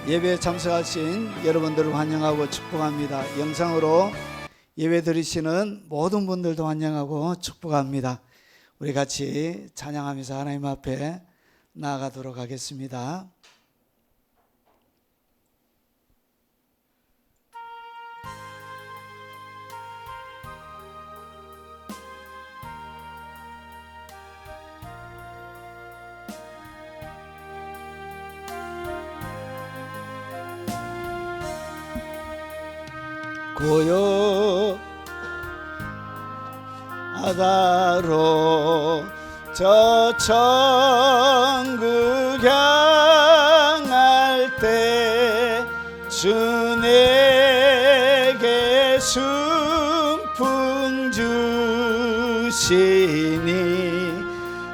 예배에 참석하신 여러분들을 환영하고 축복합니다. 영상으로 예배 드리시는 모든 분들도 환영하고 축복합니다. 우리 같이 찬양하면서 하나님 앞에 나아가도록 하겠습니다. 고요하다로 저 천국 향할 때 주 내게 순풍 주시니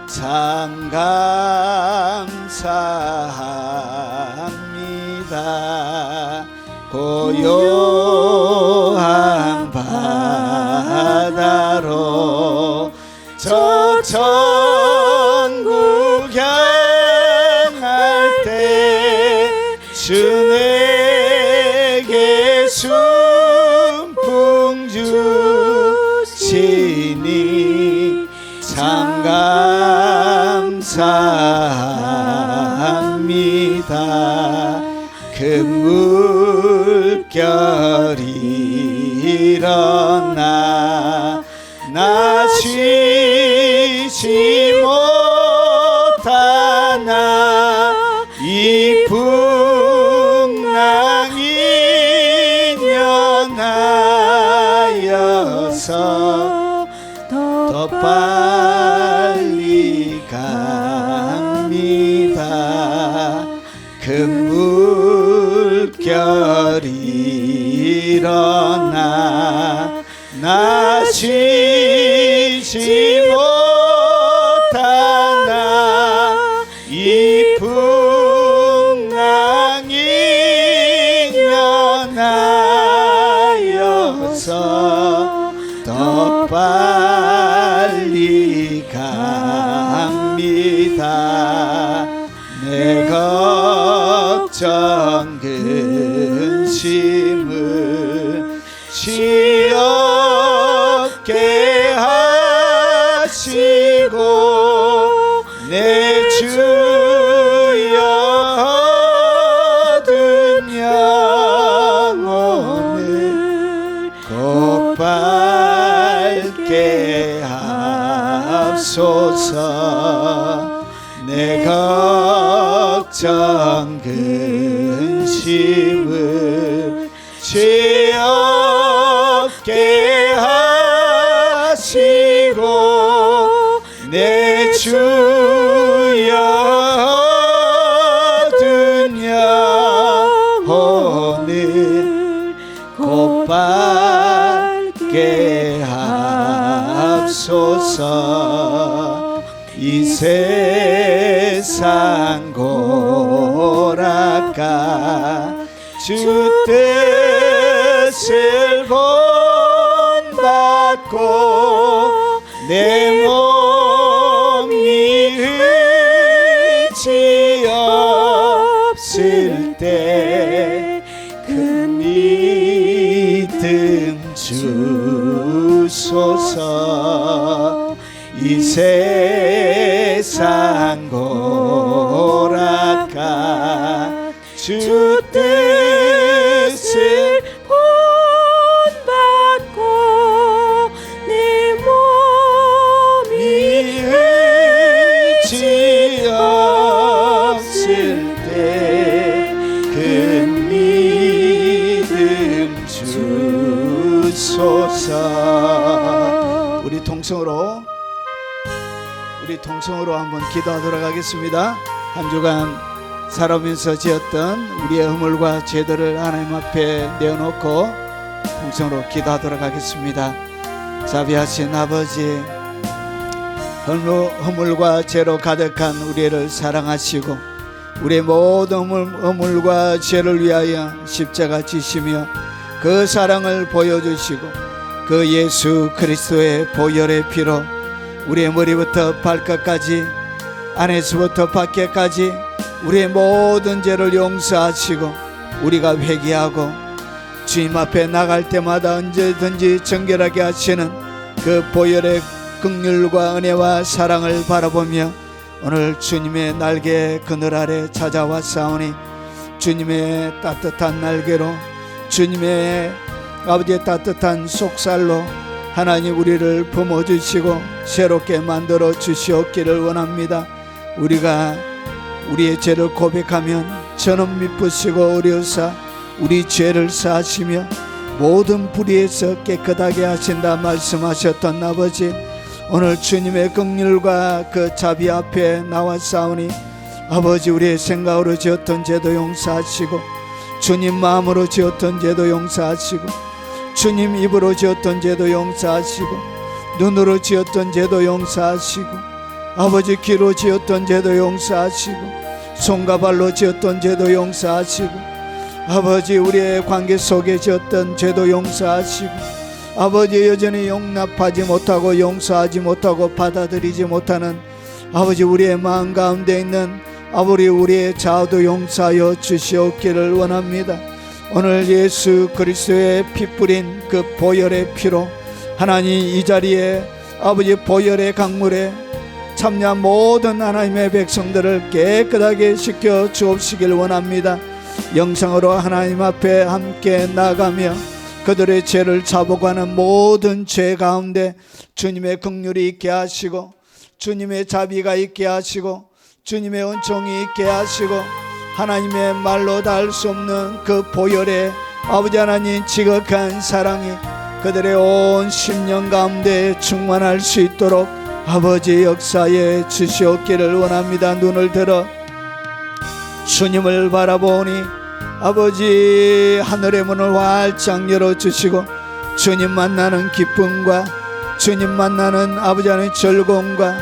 참 감사합니다. 고요한 바다로 저 천국 향할 때 주 내게 순풍 주시니 참 감사합니다. 큰 물결이 일어나 나 쉬지 못하나 이 풍랑이 연하여서 더 빨리 갑니다. 큰 물결이 일어나 나 쉬지 못하나 이 풍랑이 연하여서 더 빨리 갑니다. 내 걱정 근심을 지없게 하시고 내 주여 얻은 영혼을 곧 밝게 하소서. 내 걱정 근심을 지없게 하시고 내 주여 얻은 영혼을 곧 밝게 하소서. 이 세상 고락가 주 뜻을 본받고 내 몸이 의지 없을 때 큰 믿음 주소서. 이 세상 고락가 주 뜻을 본받고 내 몸이 의지 없을 때 큰 믿음 주소서. 우리 통성으로 한번 기도하도록 하겠습니다. 한 주간 살아오면서 지었던 우리의 허물과 죄들을 하나님 앞에 내어놓고 통성으로 기도하도록 하겠습니다. 자비하신 아버지, 허물과 죄로 가득한 우리를 사랑하시고 우리의 모든 허물과 죄를 위하여 십자가 지시며 그 사랑을 보여주시고 그 예수 그리스도의 보혈의 피로 우리의 머리부터 발끝까지 안에서부터 밖에까지 우리의 모든 죄를 용서하시고 우리가 회개하고 주님 앞에 나갈 때마다 언제든지 정결하게 하시는 그 보혈의 긍휼과 은혜와 사랑을 바라보며 오늘 주님의 날개 그늘 아래 찾아왔사오니 주님의 따뜻한 날개로 주님의 아버지의 따뜻한 속살로 하나님 우리를 품어주시고 새롭게 만들어 주시옵기를 원합니다. 우리가 우리의 죄를 고백하면 저는 미쁘시고 어려우사 우리 죄를 사하시며 모든 불의에서 깨끗하게 하신다 말씀하셨던 아버지, 오늘 주님의 긍휼과 그 자비 앞에 나왔사오니 아버지 우리의 생각으로 지었던 죄도 용서하시고 주님 마음으로 지었던 죄도 용서하시고 주님 입으로 지었던 죄도 용서하시고 눈으로 지었던 죄도 용서하시고 아버지 귀로 지었던 죄도 용서하시고 손과 발로 지었던 죄도 용서하시고 아버지 우리의 관계 속에 지었던 죄도 용서하시고 아버지 여전히 용납하지 못하고 용서하지 못하고 받아들이지 못하는 아버지 우리의 마음 가운데 있는 아버지 우리의 자아도 용서하여 주시옵기를 원합니다. 오늘 예수 그리스도의 피 뿌린 그 보혈의 피로 하나님 이 자리에 아버지 보혈의 강물에 참여한 모든 하나님의 백성들을 깨끗하게 씻겨 주옵시길 원합니다. 영상으로 하나님 앞에 함께 나가며 그들의 죄를 자복하는 모든 죄 가운데 주님의 긍휼이 있게 하시고 주님의 자비가 있게 하시고 주님의 은총이 있게 하시고 하나님의 말로 다 할 수 없는 그 보혈의 아버지 하나님 지극한 사랑이 그들의 온 심령 가운데 충만할 수 있도록 아버지 역사에 주시옵기를 원합니다. 눈을 들어 주님을 바라보니 아버지 하늘의 문을 활짝 열어주시고 주님 만나는 기쁨과 주님 만나는 아버지 하나님 즐거움과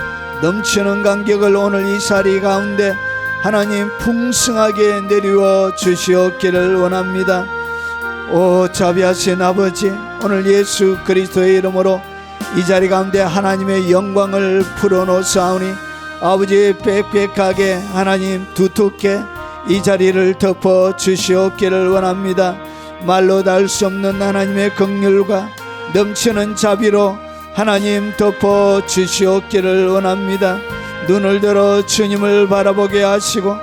넘치는 감격을 오늘 이 자리 가운데 하나님 풍성하게 내리워 주시옵기를 원합니다. 오 자비하신 아버지, 오늘 예수 그리스도의 이름으로 이 자리 가운데 하나님의 영광을 풀어놓사오니 아버지 빽빽하게 하나님 두텁게 이 자리를 덮어 주시옵기를 원합니다. 말로 다 할 수 없는 하나님의 긍휼과 넘치는 자비로 하나님 덮어 주시옵기를 원합니다. 눈을 들어 주님을 바라보게 하시고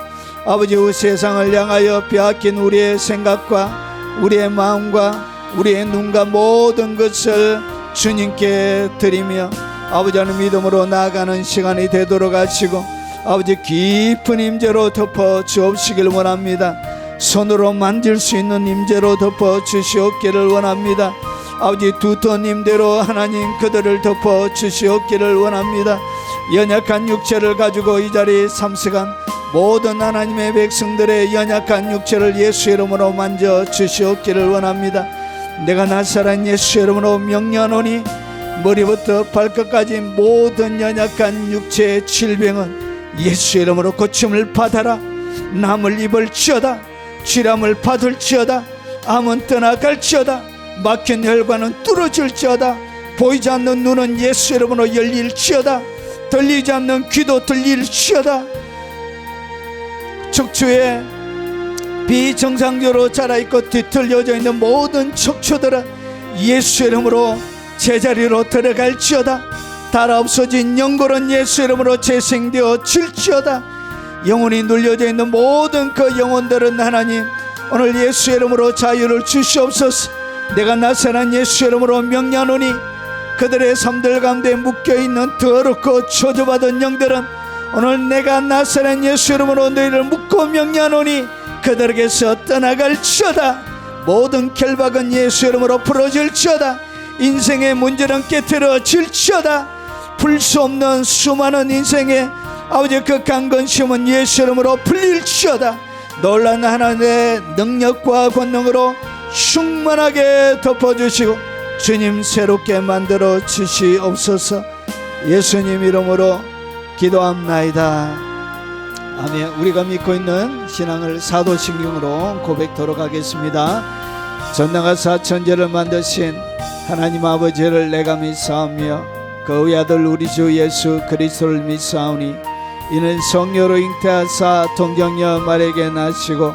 아버지 세상을 향하여 빼앗긴 우리의 생각과 우리의 마음과 우리의 눈과 모든 것을 주님께 드리며 아버지 하나님 믿음으로 나아가는 시간이 되도록 하시고 아버지 깊은 임재로 덮어 주옵시길 원합니다. 손으로 만질 수 있는 임재로 덮어 주시옵기를 원합니다. 아버지 두터운 임대로 하나님 그들을 덮어 주시옵기를 원합니다. 연약한 육체를 가지고 이 자리에 참석한 모든 하나님의 백성들의 연약한 육체를 예수 이름으로 만져 주시옵기를 원합니다. 내가 나사렛 예수 이름으로 명령하노니 머리부터 발끝까지 모든 연약한 육체의 질병은 예수 이름으로 고침을 받아라. 남을 입을지어다. 쥐람을 받을지어다. 암은 떠나갈지어다. 막힌 혈관은 뚫어질지어다. 보이지 않는 눈은 예수 이름으로 열릴지어다. 들리지 않는 귀도 들릴지어다. 척추에 비정상적으로 자라있고 뒤틀려져 있는 모든 척추들은 예수 이름으로 제자리로 들어갈지어다. 달아 없어진 연골은 예수 이름으로 재생되어 질지어다. 영혼이 눌려져 있는 모든 그 영혼들은 하나님 오늘 예수 이름으로 자유를 주시옵소서. 내가 나사렛 예수 이름으로 명령하노니 그들의 삶들 가운데 묶여있는 더럽고 저주받은 영들은 오늘 내가 나사렛 예수 이름으로 너희를 묶고 명령하노니 그들에게서 떠나갈지어다. 모든 결박은 예수 이름으로 풀어질지어다. 인생의 문제는 깨트려질지어다. 풀 수 없는 수많은 인생의 아버지 그 강건심은 예수 이름으로 풀릴지어다. 놀라운 하나님의 능력과 권능으로 충만하게 덮어주시고 주님 새롭게 만들어 주시옵소서. 예수님 이름으로 기도합나이다. 아멘. 우리가 믿고 있는 신앙을 사도신경으로 고백토록 하겠습니다. 전능하사 천지를 만드신 하나님 아버지를 내가 믿사오며 그 의아들 우리 주 예수 그리스도를 믿사오니 이는 성녀로 잉태하사 동정녀 마리아에게 나시고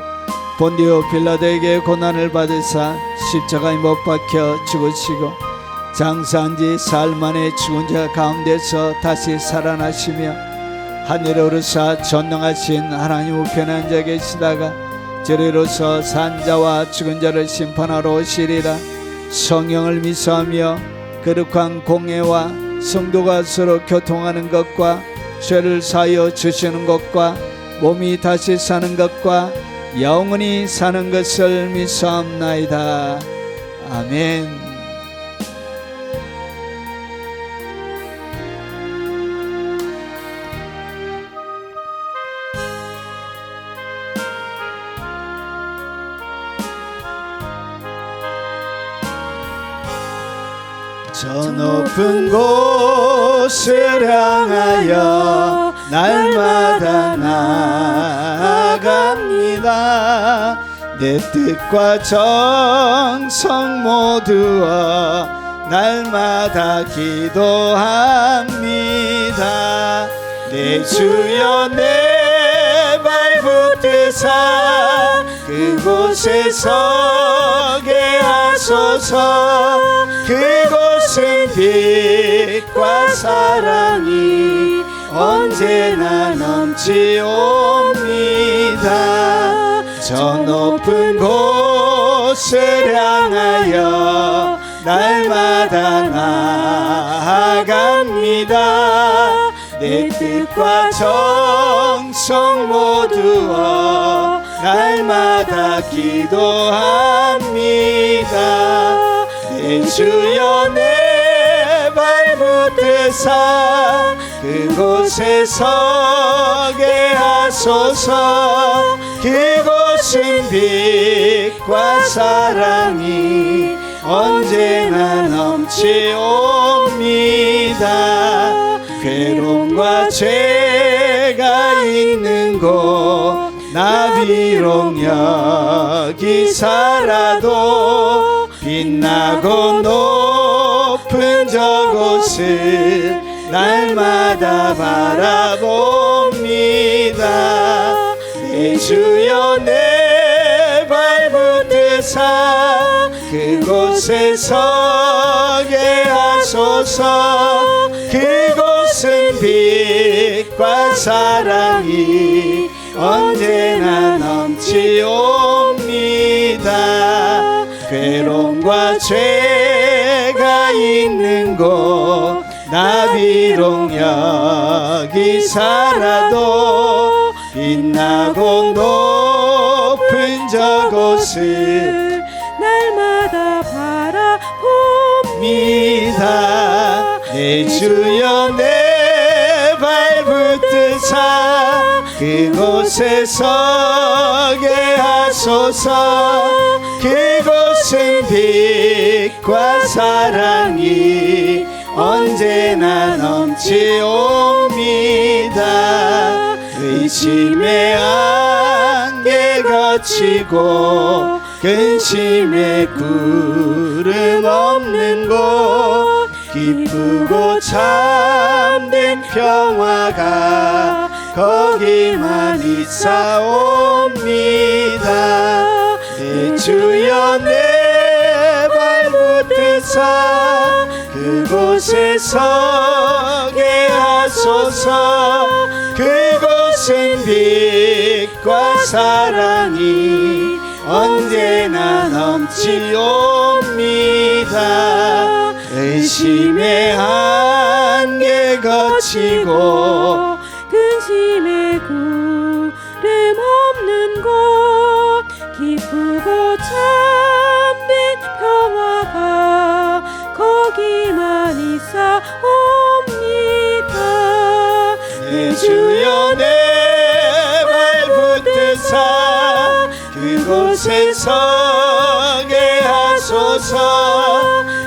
본디오 빌라도에게 고난을 받으사 십자가에 못 박혀 죽으시고 장사한 지 사흘 만에 죽은 자 가운데서 다시 살아나시며 하늘에 오르사 전능하신 하나님 우편에 앉아 계시다가 저리로서 산자와 죽은 자를 심판하러 오시리라. 성령을 미소하며 거룩한 공예와 성도가 서로 교통하는 것과 죄를 사하여 주시는 것과 몸이 다시 사는 것과 영원히 사는 것을 미소함나이다. 아멘. 저 높은 곳을 향하여 날마다 나아갑니다. 내 뜻과 정성 모두어 날마다 기도합니다. 내 주여 내 발붙드사 그곳에 서게 하소서. 그곳은 빛과 사랑이 언제나 넘치옵니다. 저 높은 곳을 향하여 날마다 나아갑니다. 내 뜻과 정성 모두어 날마다 기도합니다. 내 주여 내 발붙드사 그곳에 서게 하소서. 그곳은 빛과 사랑이 언제나 넘치옵니다. 괴로움과 죄가 있는 곳 나 비록 여기 살아도 빛나고 높은 저곳을 날마다 바라봅니다. 내 주여 내 발붙드사 그곳에 서게 하소서. 그곳은 빛과 사랑이 언제나 넘치옵니다. 괴로움과 죄가 있는 곳 나 비록 여기 살아도 빛나고 높은 저곳을 날마다 바라봅니다. 내 주여 내 발붙드사 그곳에 서게 하소서. 그곳은 빛과 사랑이 언제나 넘치옵니다. 의심의 안개 거치고 근심의 구름 없는 곳 기쁘고 참된 평화가 거기만 있사옵니다. 내 주여 내 발붙드사 그곳에 서게 하소서. 그곳은 빛과 사랑이 언제나 넘치옵니다. 의심의 안개 거치고 근심의 구름 없는 곳 기쁘고 참된 평화가 거기만 있사옵니다. 내 주여 내 발붙드사 그곳에 서게 하소서.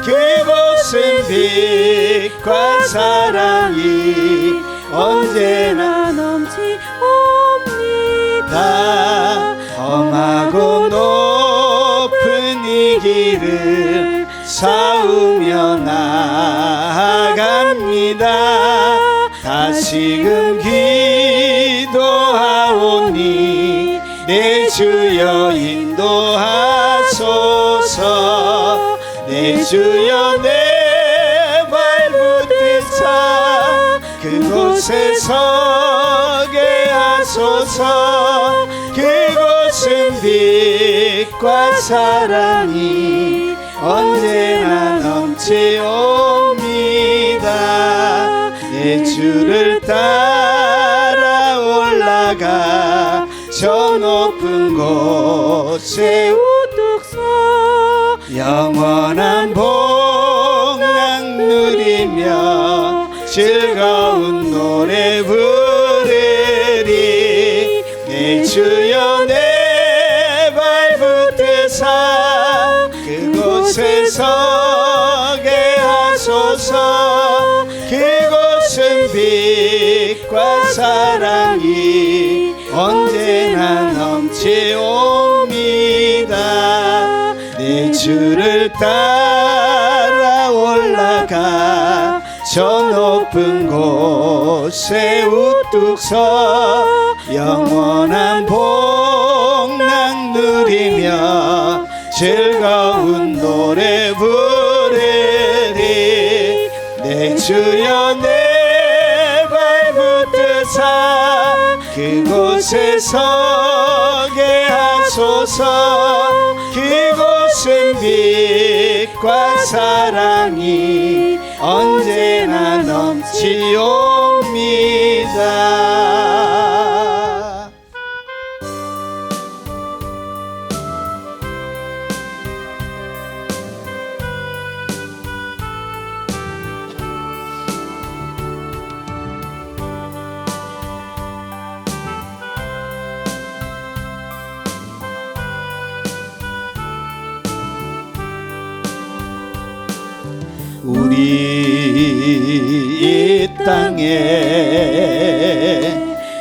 그곳은 빛과 사랑이 언제나 넘치옵니다. 험하고 높은 이 길을 싸우며 나아갑니다. 다시금 길 주여 인도하소서. 내 주여 내 발붙은 산 그곳에 서게 하소서. 그곳은 빛과 사랑이 언제나 넘치옵니다. 내 주를 따라 올라가 저 높은 곳에 우뚝 서 영원한 복락 누리며 즐거운 노래 부르리. 내 주여 내 발붙으사 그곳에 서게 하소서. 그곳은 빛과 사랑이 언제나 넘치옵니다. 내 주를 따라 올라가 저 높은 곳에 우뚝 서 영원한 복락 누리며 즐거운 노래 부르리. 내 주여 내 발붙으사 그곳에 서게 하소서. 그곳은 빛과 사랑이 언제나 넘치옵니다. 우리 이 땅에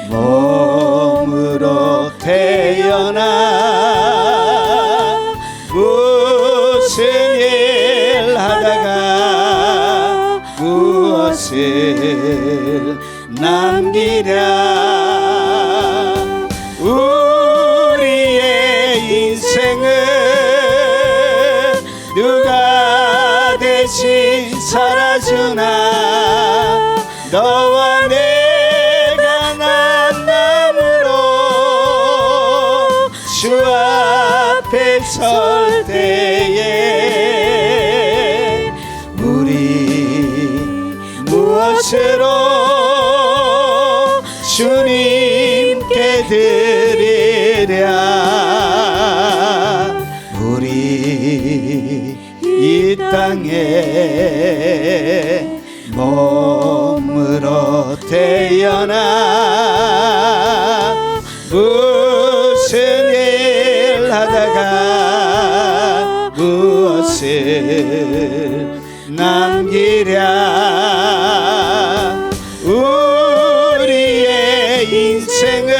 몸으로 태어나 무슨 일 하다가 무엇을 남기랴. 우리의 인생은 누가 대신 살아주나. 너와 내가 만남으로 주 앞에 설 때에 우리 무엇으로 주님께 드리랴. 우리 이 땅에 몸으로 태어나 무슨 일 하다가 무엇을 남기랴. 우리의 인생은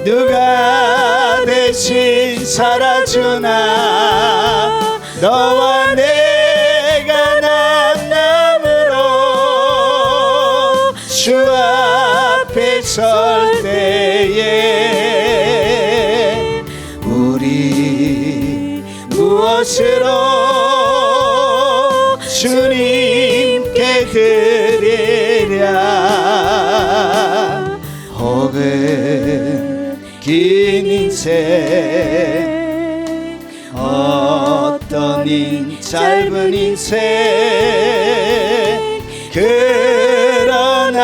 누가 대신 살아주나. 너와 내가 만남으로 주 앞에 설 때에 우리 무엇으로 주님께 드리랴. 혹은 긴 인생 어떤 짧은 인생 그러나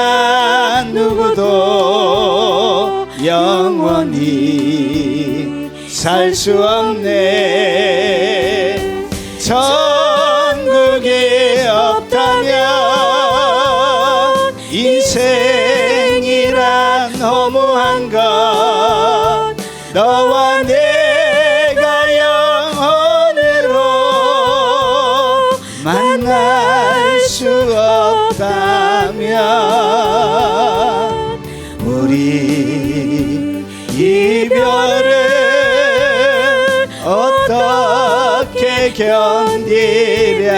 누구도 영원히 살 수 없네. 천국이 없다면 인생이란 허무한 것. 너와 내가 영혼으로 만날 수 없다면 우리 이별을 어떻게 견디랴.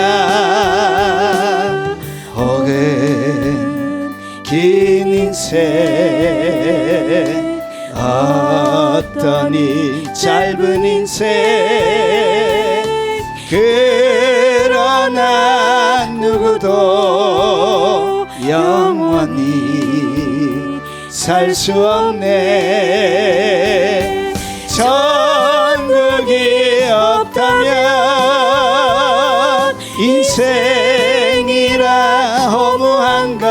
혹은 긴 인생 어떤 이 짧은 인생 그러나 누구도 영원히 살 수 없네. 천국이 없다면 인생이라 허무한 것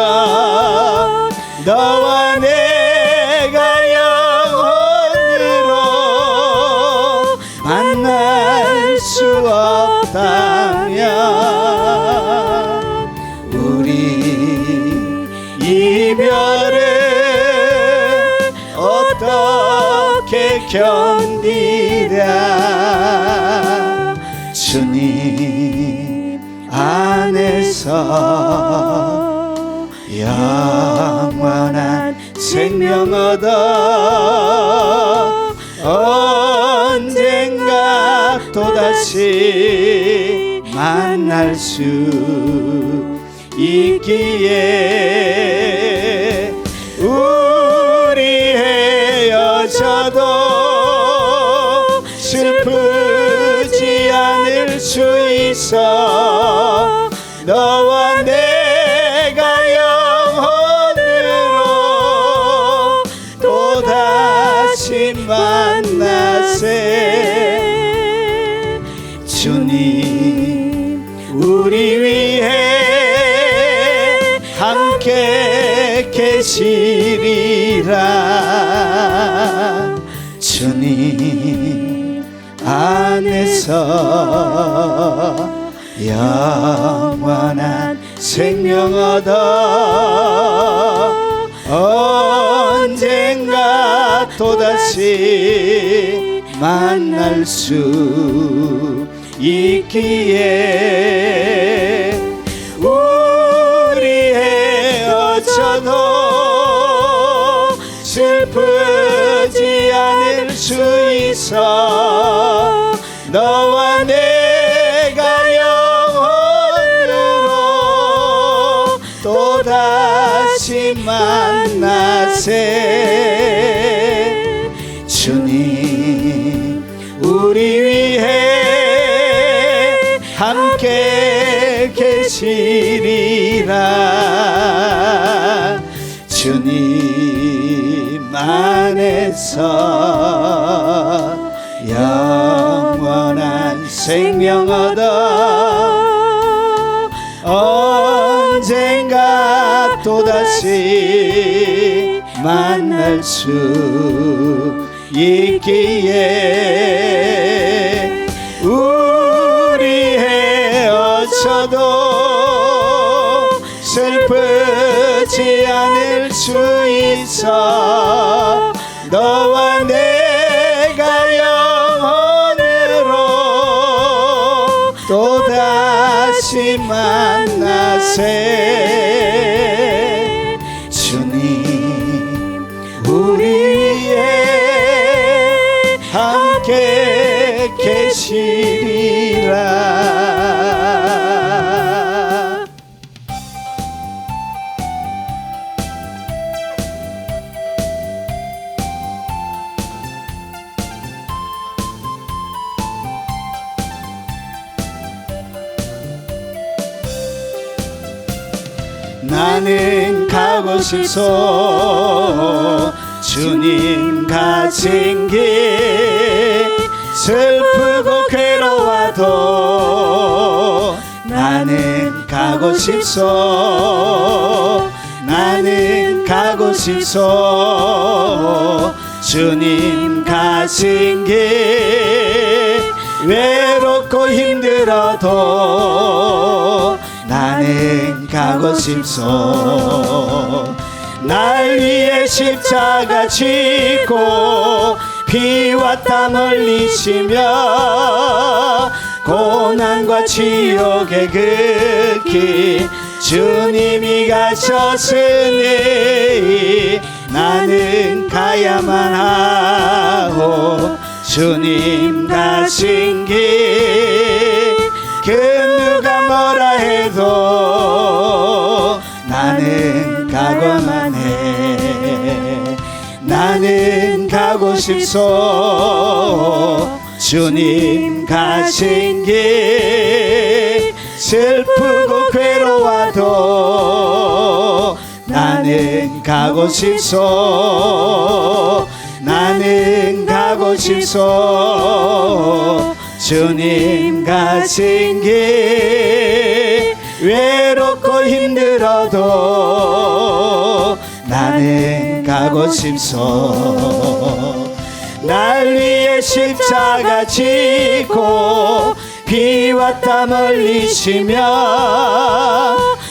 너와 내가 영원으로 만날 수 없다면 우리 이별을 어떻게 견디랴. 주님 안에서 영원한 생명 얻어 언젠가 또다시 만날 수 있기에 우리 헤어져도 슬프지 않을 수 있어. 너와 내가 영원으로 또다시 만나세. 주님 우리 위해 함께 계시리라. 주님 안에서 영원한 생명 얻어 언젠가 또다시 만날 수 있기에 우리 헤어져도 슬프지 않을 수 있어. 너와 내가 영원으로 또다시 만나세. 주님 우리 위해 함께 계시리라. 주님 안에서 영원한 생명 얻어 언젠가 또다시 만날 수 있기에 우리 헤어져도 슬프지 않을 수 있어. 너와 내가 영원으로 또다시 만나세. 주님 우리 위해 함께 계시리라. 나는 가고 싶소. 주님 가신 길 슬프고 괴로워도 나는 가고 싶소. 나는 가고 싶소. 주님 가신 길 외롭고 힘들어도 나는 가고 싶소. 날 위해 십자가 지고 피와 땀 흘리시며 고난과 지옥의 그 길 주님이 가셨으니 나는 가야만 하오. 주님 가신 길 그 누가 뭐라 해도 나는 가고만 해. 나는 가고 가고 싶소. 주님 가신 길 슬프고 괴로워도 나는 가고 싶소. 나는 가고 싶소. 주님 가신 길 외롭고 힘들어도 나는 가고 싶소. 날 위해 십자가 지고 피와 땀 흘리시며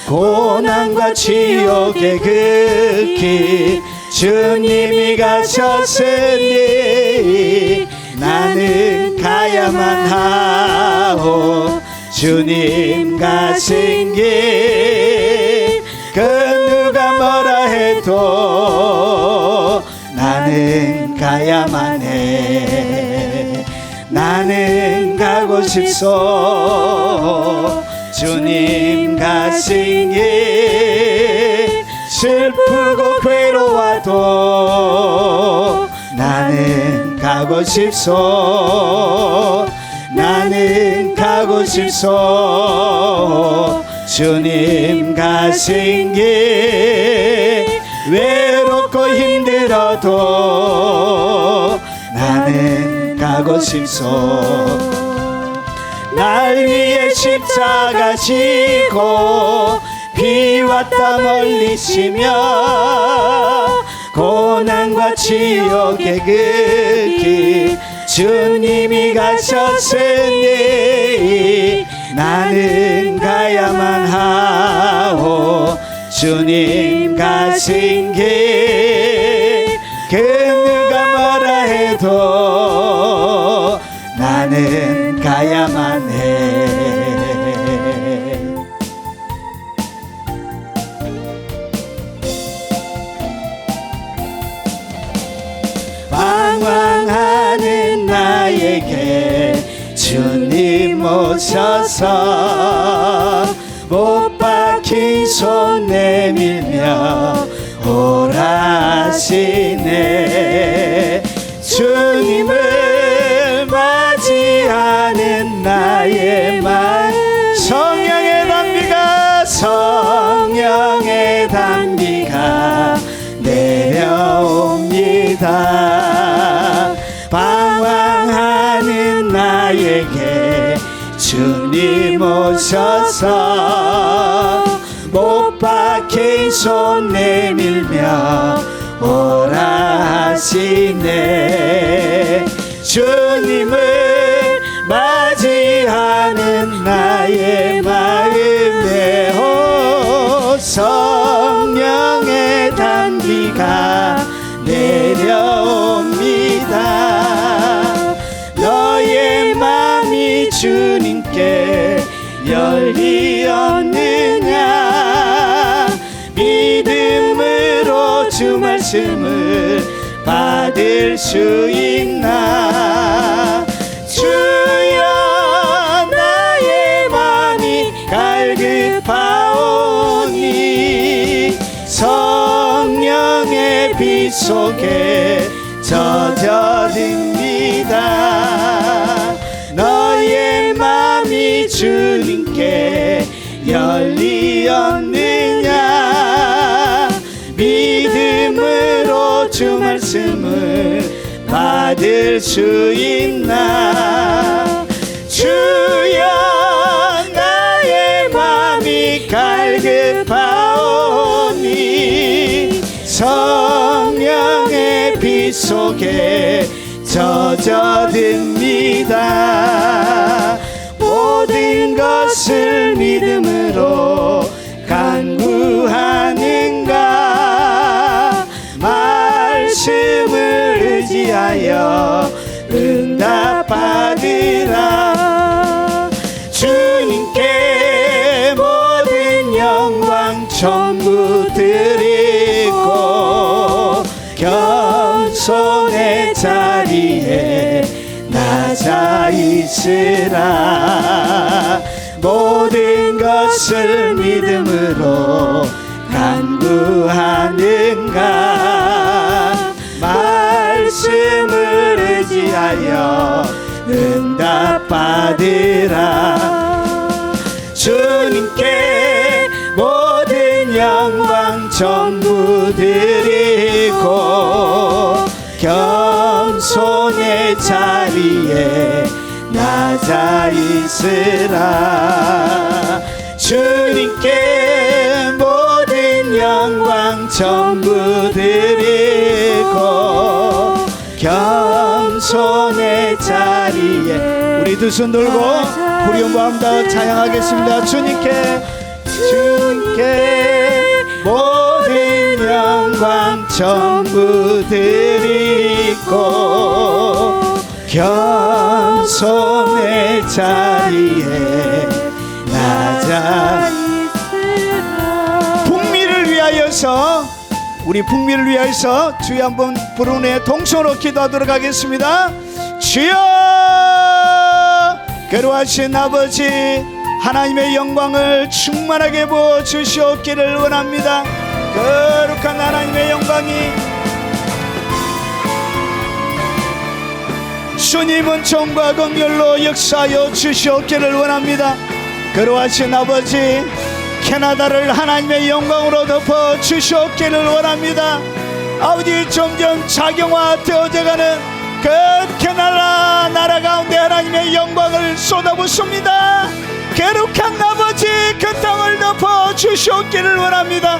고난과 지옥의 극히 주님이 가셨으니 나는 가야만 하오. 주님 가신 길 그 누가 뭐라 해도 나는 가야만 해. 나는 가고 싶소. 주님 가신 길 슬프고 괴로워도 나는 가고 싶소. 나는 가고 싶소. 주님 가신 길 외롭고 힘들어도 나는 가고 싶소. 날 위해 십자가 지고 피와 땀 흘리시며 고난과 지옥의 극히 주님이 가셨으니 나는 가야만 하오. 주님 가신 길 그 누가 뭐라 해도 나는 가야만 해. 방황하는 나에게 주님 오셔서 못 박힌 손 내밀며 오라 하시네. 주님을 맞이하는 나의 마음 성령의 단비가 성령의 단비가 내려옵니다. 방황하는 나에게 주님 오셔서 못 박힌 손 내밀며 오라 하시네. 주님을 맞이하는 나의 마음에 오 성령의 단비가 내려옵니다. 너의 마음이 주님께 열리었느냐. 믿음으로 주 말씀을 받을 수 있나. 주여 나의 마음이 갈급하오니 성령의 빛 속에 젖어듭니다. 너의 마음이 주님께 열리었느냐. 믿음으로 주 말씀을 받을 수 있나. 주여 나의 마음이 갈급하오니 성령의 빛 속에 젖어듭니다. 모든 것을 믿음으로 간구하는가. 말씀을 의지하여 응답받으라. 주님께 모든 영광 전부 드리고 겸손의 자리에 낮아 있으라. 모든 것을 믿음으로 간구하는가. 말씀을 위하여 응답받으라. 주님께 모든 영광 전부 드리고 겸손의 자리에 낮아 있으라. 주님께 모든 영광 전부 드리고 겸손의 자리에. 우리 두 손 들고 우리 마음 다 찬양하겠습니다. 주님께 모든 영광 전부 드리고 겸손의 자리에 낮아. 북미를 위하여서, 우리 북미를 위하여서 주여 한번 부르는 애 동서로 기도하도록 하겠습니다. 주여, 거룩하신 아버지, 하나님의 영광을 충만하게 부어 주시옵기를 원합니다. 거룩한 하나님의 영광이 주님은 정과 긍휼로 역사하여 주시옵기를 원합니다. 거룩하신 아버지, 캐나다를 하나님의 영광으로 덮어 주시옵기를 원합니다. 아버지, 점점 작용화되어져가는 그 캐나다 나라 가운데 하나님의 영광을 쏟아붓습니다. 거룩한 아버지, 그 땅을 덮어 주시옵기를 원합니다.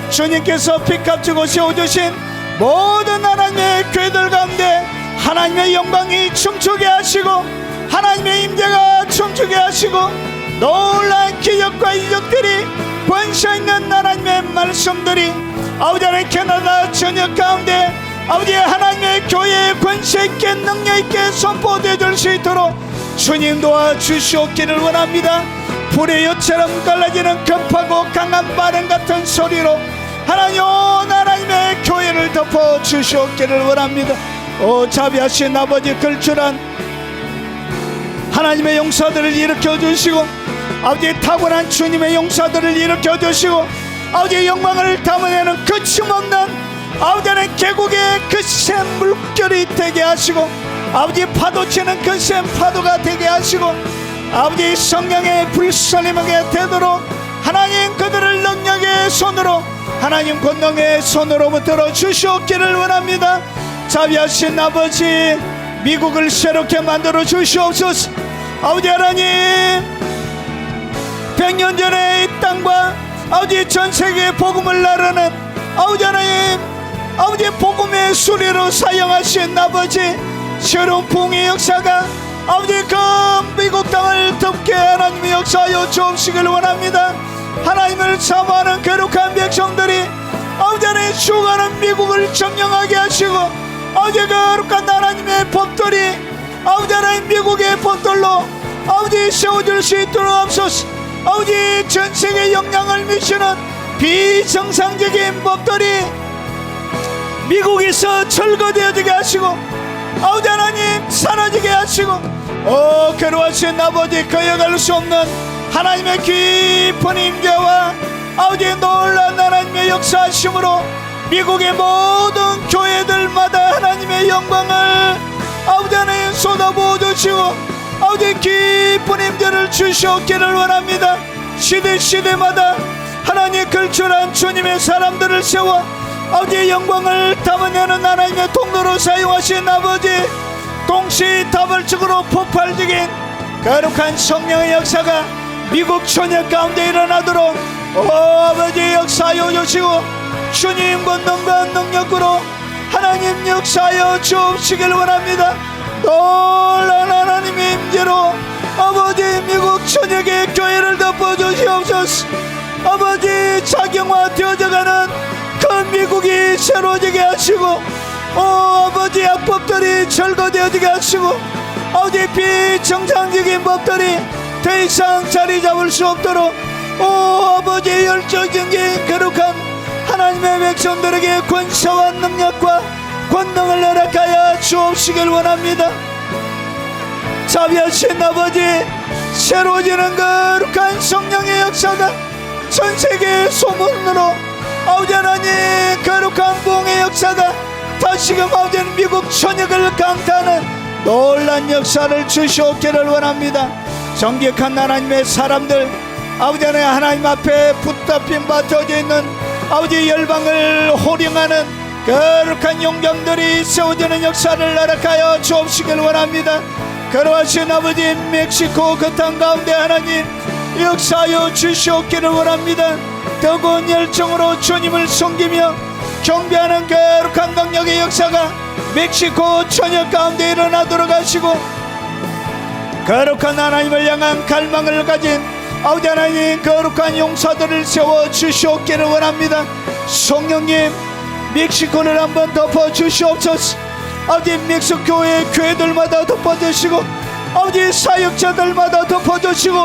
주님께서 피값 주고 세워주신 모든 하나님의 교회들 가운데 하나님의 영광이 춤추게 하시고 하나님의 임재가 춤추게 하시고 놀라운 기적과 이적들이 권세있는 하나님의 말씀들이 아버지 하나님 캐나다 전역 가운데 아버지 하나님의 교회에 권세있게 능력있게 선포되어질 수 있도록 주님 도와주시옵기를 원합니다. 불의 여처럼 갈라지는 급하고 강한 바람 같은 소리로 하나님 온 하나님의 교회를 덮어 주시옵기를 원합니다. 오 자비하신 아버지, 걸출한 하나님의 용사들을 일으켜 주시고 아버지 탁월한 주님의 용사들을 일으켜 주시고 아버지 영광을 담아내는 거침없는 아버지는 계곡의 그센 물결이 되게 하시고 아버지 파도치는 그센 파도가 되게 하시고 아버지 성령의 불살림하게 되도록 하나님 그들을 능력의 손으로 하나님 권능의 손으로 붙들어 주시옵기를 원합니다. 자비하신 아버지, 미국을 새롭게 만들어 주시옵소서. 아버지 하나님, 100년 전에 이 땅과 아버지 전세계에 복음을 나르는 아버지 하나님, 아버지 복음의 수리로 사용하신 아버지, 새로운 부흥의 역사가 아버지 그 미국 땅을 덮게 하나님의 역사하여 주옵시길 원합니다. 하나님을 사모하는 거룩한 백성들이 아버지 하나님 죽어가는 미국을 정령하게 하시고 아버지 거룩한 하나님의 법들이 아버지 하나님 미국의 법들로 아버지 세워줄 수 있도록 하옵소서. 아버지 전세계 영향을 미치는 비정상적인 법들이 미국에서 철거되어지게 하시고 아버지 하나님 사라지게 하시고 오 거룩하신 아버지 거역할 수 없는 하나님의 깊은 임재와 아버지 놀라운 하나님의 역사하심으로 미국의 모든 교회들마다 하나님의 영광을 아버지 하나님 쏟아부어 주시고 아버지 깊은 임재를 주시옵기를 원합니다. 시대마다 하나님 걸출한 주님의 사람들을 세워 아버지의 영광을 담아내는 하나님의 통로로 사용하신 아버지, 동시다발적으로 폭발적인 거룩한 성령의 역사가 미국 전역 가운데 일어나도록 아버지 역사하여 주시고 주님 권능과 능력으로 하나님 역사하여 주옵시길 원합니다. 놀라운 하나님의 임재로 아버지 미국 전역의 교회를 덮어주시옵소서. 아버지 작용화되어져가는 그 미국이 새로워지게 하시고 아버지 악법들이 철거되어지게 하시고 아버지 비정상적인 법들이 더 이상 자리 잡을 수 없도록 아버지 열정적인 거룩한 하나님의 백성들에게 권세와 능력과 권능을 허락하여 주옵시길 원합니다. 자비하신 아버지, 새로워지는 거룩한 성령의 역사가 전세계의 소문으로 아버지 하나님 거룩한 부흥의 역사가 다시금 아버지 미국 전역을 강타하는 놀란 역사를 주시옵기를 원합니다. 정직한 하나님의 사람들, 아버지 하나님 앞에 붙잡힌 바 젖어 있는 아버지 열방을 호령하는 거룩한 용병들이 세워지는 역사를 허락하여 주옵시길 원합니다. 그러하신 아버지 멕시코 그 땅 가운데 하나님 역사하여 주시옵기를 원합니다. 뜨거운 열정으로 주님을 섬기며 경배하는 거룩한 능력의 역사가 멕시코 전역 가운데 일어나도록 하시고, 거룩한 하나님을 향한 갈망을 가진 아버지 하나님 거룩한 용사들을 세워 주시옵기를 원합니다. 성령님, 멕시코를 한번 덮어 주시옵소서. 아버지 멕시코의 교회들마다 덮어주시고, 아버지 사역자들마다 덮어주시고,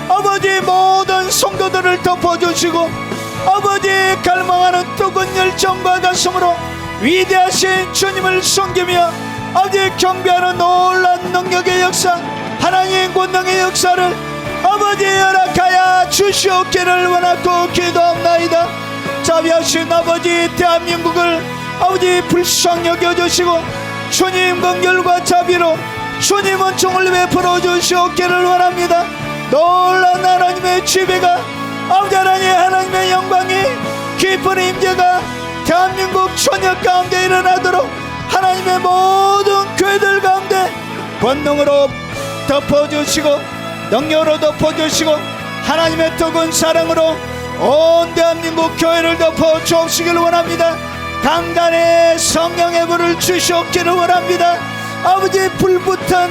아버지 모든 성도들을 덮어주시고, 아버지 갈망하는 뜨거운 열정과 가슴으로 위대하신 주님을 섬기며 아버지 경배하는 놀란 능력의 역사, 하나님 권능의 역사를 아버지 허락하여 주시옵기를 원하고 기도합나이다. 자비하신 아버지 대한민국을 아버지 불쌍히 여겨주시고 주님 긍휼과 자비로 주님 은총을 베풀어 주시옵기를 원합니다. 놀란 하나님의 지배가 아버지 하나님의 영광이 깊은 임재가 대한민국 전역 가운데 일어나도록 하나님의 모든 교회들 가운데 권능으로 덮어주시고 능력으로 덮어주시고 하나님의 뜨거운 사랑으로 온 대한민국 교회를 덮어 주옵시기를 원합니다. 강단에 성령의 불을 주시옵기를 원합니다. 아버지 불붙은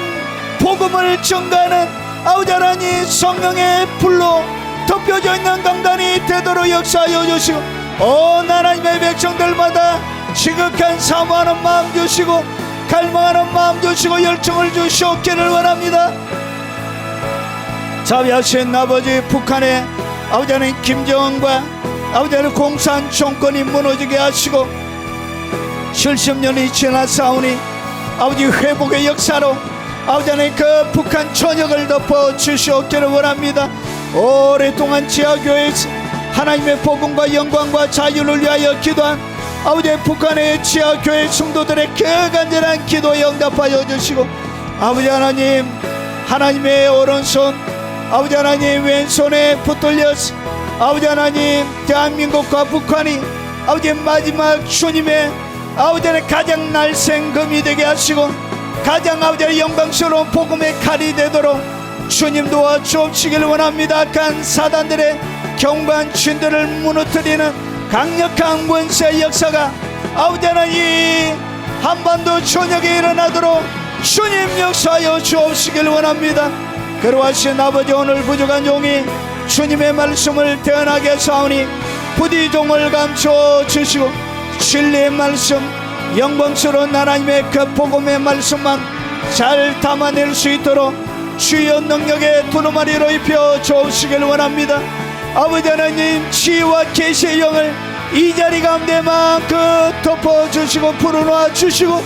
복음을 증거하는 아버지 하나님 성령의 불로 덮여져 있는 강단이 되도록 역사하여 주시고, 온 하나님의 백성들마다 지극한 사모하는 마음 주시고 갈망하는 마음 주시고 열정을 주시옵기를 원합니다. 자비하신 아버지 북한의 아버지 하나님 김정은과 아버지 하나님 공산 정권이 무너지게 하시고 70년이 지나사오니 아버지 회복의 역사로 아버지 하나님 그 북한 전역을 덮어 주시옵기를 원합니다. 오랫동안 지하교회에서 하나님의 복음과 영광과 자유를 위하여 기도한 아버지 북한의 지하교회 성도들의 그 간절한 기도에 응답하여 주시고, 아버지 하나님 하나님의 오른손 아버지 하나님 왼손에 붙들려서 아버지 하나님 대한민국과 북한이 아버지 마지막 주님의 아버지 하나님 가장 날쌘 금이 되게 하시고 가장 아버지 영광스러운 복음의 칼이 되도록 주님 도와 주옵시기를 원합니다. 악한 사단들의 경관 진들을 무너뜨리는 강력한 권세의 역사가 아버지 하나님 한반도 전역에 일어나도록 주님 역사하여 주옵시기를 원합니다. 그러하신 아버지 오늘 부족한 종이 주님의 말씀을 태어나게 사오니 부디 종을 감춰 주시고 진리의 말씀 영광스러운 하나님의 그 복음의 말씀만 잘 담아낼 수 있도록 주의 능력의 두루마리로 입혀 주시길 원합니다. 아버지 하나님 지혜와 계시의 영을 이 자리 가운데만 그 덮어주시고 풀어놓아 주시고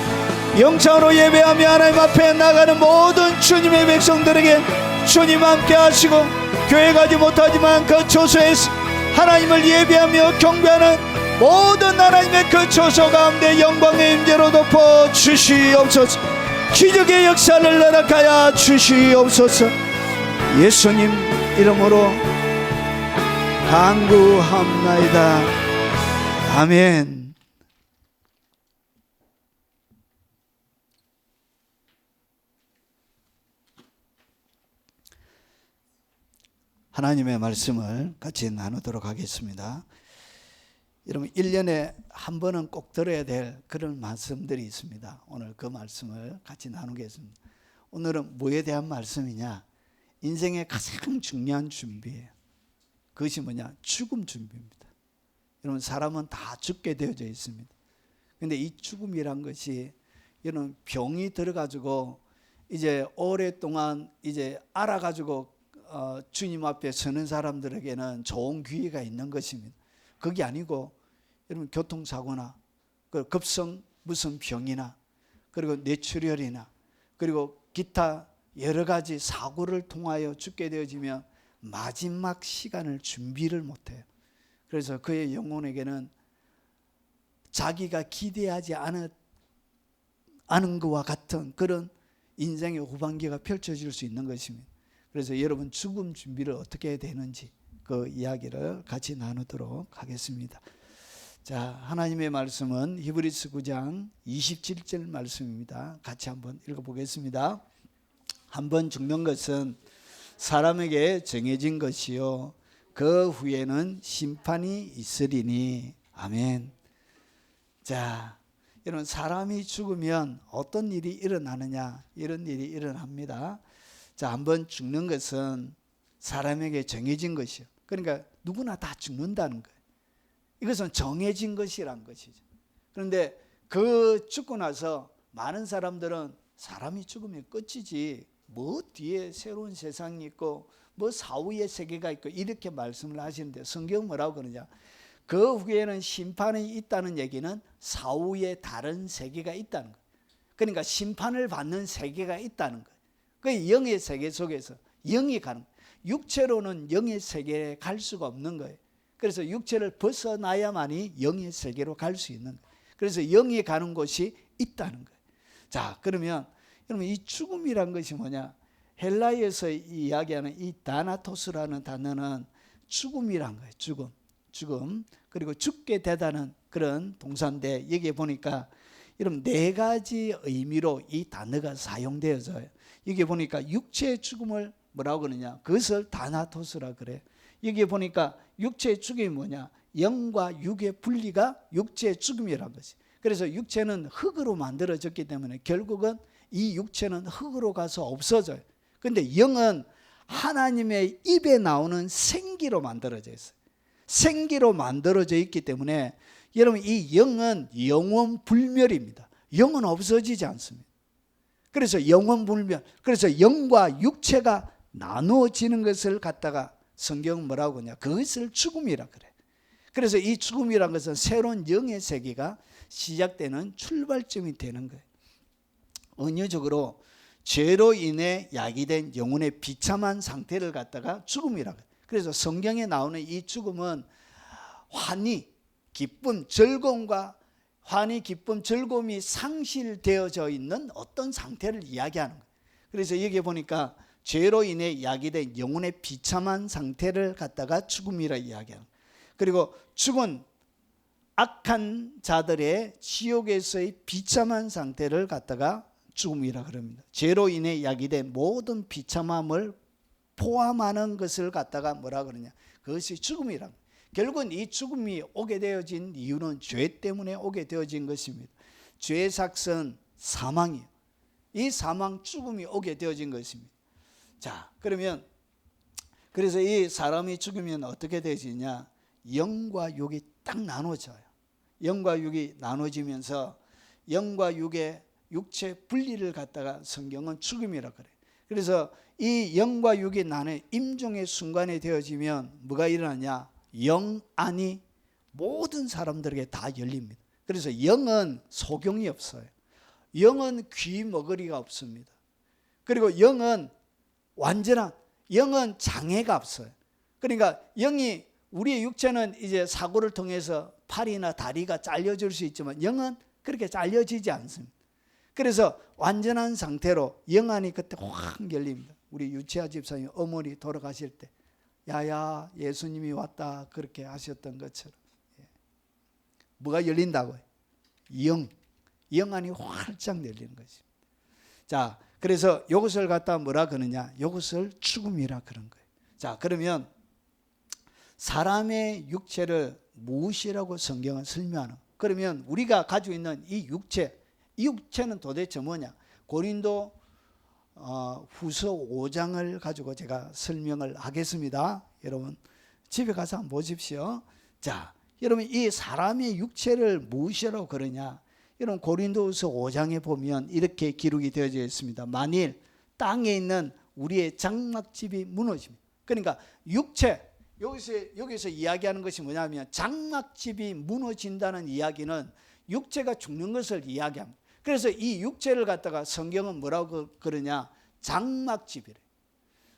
영창으로 예배하며 하나님 앞에 나가는 모든 주님의 백성들에게 주님 함께 하시고 교회 가지 못하지만 그 처소에서 하나님을 예배하며 경배하는 모든 하나님의 그 처소 가운데 영광의 임재로 덮어 주시옵소서. 기적의 역사를 허락하여 주시옵소서. 예수님 이름으로 간구합나이다. 아멘. 하나님의 말씀을 같이 나누도록 하겠습니다. 여러분 1년에 한 번은 꼭 들어야 될 그런 말씀들이 있습니다. 오늘 그 말씀을 같이 나누겠습니다. 오늘은 뭐에 대한 말씀이냐? 인생의 가장 중요한 준비예요. 그것이 뭐냐? 죽음 준비입니다. 여러분 사람은 다 죽게 되어져 있습니다. 그런데 이 죽음이란 것이 여러분 병이 들어가지고 이제 오랫동안 이제 알아가지고 주님 앞에 서는 사람들에게는 좋은 기회가 있는 것입니다. 그게 아니고 여러분 교통사고나 급성 무슨 병이나 그리고 뇌출혈이나 그리고 기타 여러 가지 사고를 통하여 죽게 되어지면 마지막 시간을 준비를 못해요. 그래서 그의 영혼에게는 자기가 기대하지 않은 것과 같은 그런 인생의 후반기가 펼쳐질 수 있는 것입니다. 그래서 여러분 죽음 준비를 어떻게 해야 되는지 그 이야기를 같이 나누도록 하겠습니다. 자, 하나님의 말씀은 히브리서 9장 27절 말씀입니다. 같이 한번 읽어보겠습니다. 한번 죽는 것은 사람에게 정해진 것이요 그 후에는 심판이 있으리니. 아멘. 자, 여러분 사람이 죽으면 어떤 일이 일어나느냐, 이런 일이 일어납니다. 자, 한번 죽는 것은 사람에게 정해진 것이요. 그러니까 누구나 다 죽는다는 거예요. 이것은 정해진 것이란 것이죠. 그런데 그 죽고 나서 많은 사람들은 사람이 죽으면 끝이지 뭐 뒤에 새로운 세상이 있고 뭐 사후의 세계가 있고 이렇게 말씀을 하시는데 성경은 뭐라고 그러냐, 그 후에는 심판이 있다는 얘기는 사후에 다른 세계가 있다는 거예요. 그러니까 심판을 받는 세계가 있다는 거예요. 그 영의 세계 속에서 영이 가는 거예요. 육체로는 영의 세계에 갈 수가 없는 거예요. 그래서 육체를 벗어나야만이 영의 세계로 갈 수 있는 거예요. 그래서 영이 가는 곳이 있다는 거예요. 자, 그러면 여러분 이 죽음이란 것이 뭐냐? 헬라어에서 이야기하는 이 다나토스라는 단어는 죽음이란 거예요. 죽음. 그리고 죽게 되다는 그런 동사인데 여기에 보니까 여러분 네 가지 의미로 이 단어가 사용되어져요. 여기 보니까 육체의 죽음을 뭐라고 그러냐? 그것을 다나토스라 그래요. 여기에 보니까 육체의 죽음이 뭐냐? 영과 육의 분리가 육체의 죽음이라는 것이. 그래서 육체는 흙으로 만들어졌기 때문에 결국은 이 육체는 흙으로 가서 없어져요. 그런데 영은 하나님의 입에 나오는 생기로 만들어져 있어요. 생기로 만들어져 있기 때문에 여러분 이 영은 영원불멸입니다. 영은 없어지지 않습니다. 그래서 영원불멸. 그래서 영과 육체가 나누어지는 것을 갖다가 성경은 뭐라고 하냐? 그것을 죽음이라 그래. 그래서 이 죽음이란 것은 새로운 영의 세계가 시작되는 출발점이 되는 거예요. 은유적으로 죄로 인해 야기된 영혼의 비참한 상태를 갖다가 죽음이라 그래. 그래서 성경에 나오는 이 죽음은 환희, 기쁨, 즐거움과 환희, 기쁨, 즐거움이 상실되어져 있는 어떤 상태를 이야기하는 거예요. 그래서 여기 보니까 죄로 인해 야기된 영혼의 비참한 상태를 갖다가 죽음이라 이야기하는 거예요. 그리고 죽은 악한 자들의 지옥에서의 비참한 상태를 갖다가 죽음이라 그럽니다. 죄로 인해 야기된 모든 비참함을 포함하는 것을 갖다가 뭐라 그러냐? 그것이 죽음이라. 결국은 이 죽음이 오게 되어진 이유는 죄 때문에 오게 되어진 것입니다. 죄의 삭선 사망이에요. 이 사망 죽음이 오게 되어진 것입니다. 자, 그러면 그래서 이 사람이 죽으면 어떻게 되어지냐? 영과 육이 딱 나눠져요. 영과 육이 나눠지면서 영과 육의 육체 분리를 갖다가 성경은 죽음이라 그래요. 그래서 이 영과 육이 나눠 임종의 순간에 되어지면 뭐가 일어나냐? 영안이 모든 사람들에게 다 열립니다. 그래서 영은 소경이 없어요. 영은 귀 머거리가 없습니다. 그리고 영은 완전한, 영은 장애가 없어요. 그러니까 영이, 우리의 육체는 이제 사고를 통해서 팔이나 다리가 잘려질 수 있지만 영은 그렇게 잘려지지 않습니다. 그래서 완전한 상태로 영안이 그때 확 열립니다. 우리 유치아 집사님 어머니 돌아가실 때 야야 예수님이 왔다 그렇게 하셨던 것처럼 뭐가 열린다고요? 영안이 활짝 열리는 것입니다. 자, 그래서 이것을 갖다 뭐라 그러냐? 이것을 죽음이라 그런 거예요. 자, 그러면 사람의 육체를 무엇이라고 성경은 설명하는? 그러면 우리가 가지고 있는 이 육체는 도대체 뭐냐? 고린도 후서 5장을 가지고 제가 설명을 하겠습니다. 여러분 집에 가서 한번 보십시오. 자, 여러분 이 사람의 육체를 무엇이라고 그러냐? 여러분 고린도후서 5장에 보면 이렇게 기록이 되어져 있습니다. 만일 땅에 있는 우리의 장막집이 무너집니다. 그러니까 육체, 여기서 이야기하는 것이 뭐냐면 장막집이 무너진다는 이야기는 육체가 죽는 것을 이야기합니다. 그래서 이 육체를 갖다가 성경은 뭐라고 그러냐? 장막집이래.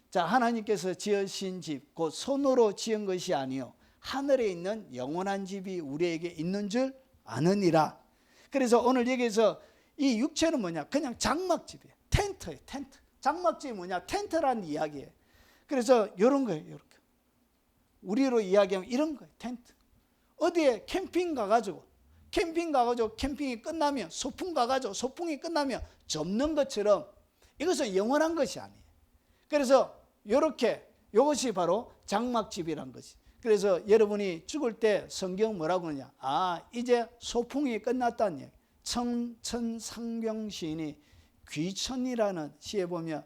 자, 하나님께서 지으신 집, 곧 손으로 지은 것이 아니요 하늘에 있는 영원한 집이 우리에게 있는 줄 아느니라. 그래서 오늘 여기서 이 육체는 뭐냐? 그냥 장막집이에요. 텐트. 텐트예요. 텐트. 장막집이 뭐냐? 텐트라는 이야기예요. 그래서 이런 거예요. 이렇게. 우리로 이야기하면 이런 거예요. 텐트. 어디에 캠핑 가가지고 캠핑이 끝나면 소풍 가가지고 소풍이 끝나면 접는 것처럼 이것은 영원한 것이 아니에요. 그래서 이것이 바로 장막집이란 것이. 그래서 여러분이 죽을 때 성경 뭐라고 하냐? 이제 소풍이 끝났다는 얘기. 천상병 시인이 귀천이라는 시에 보면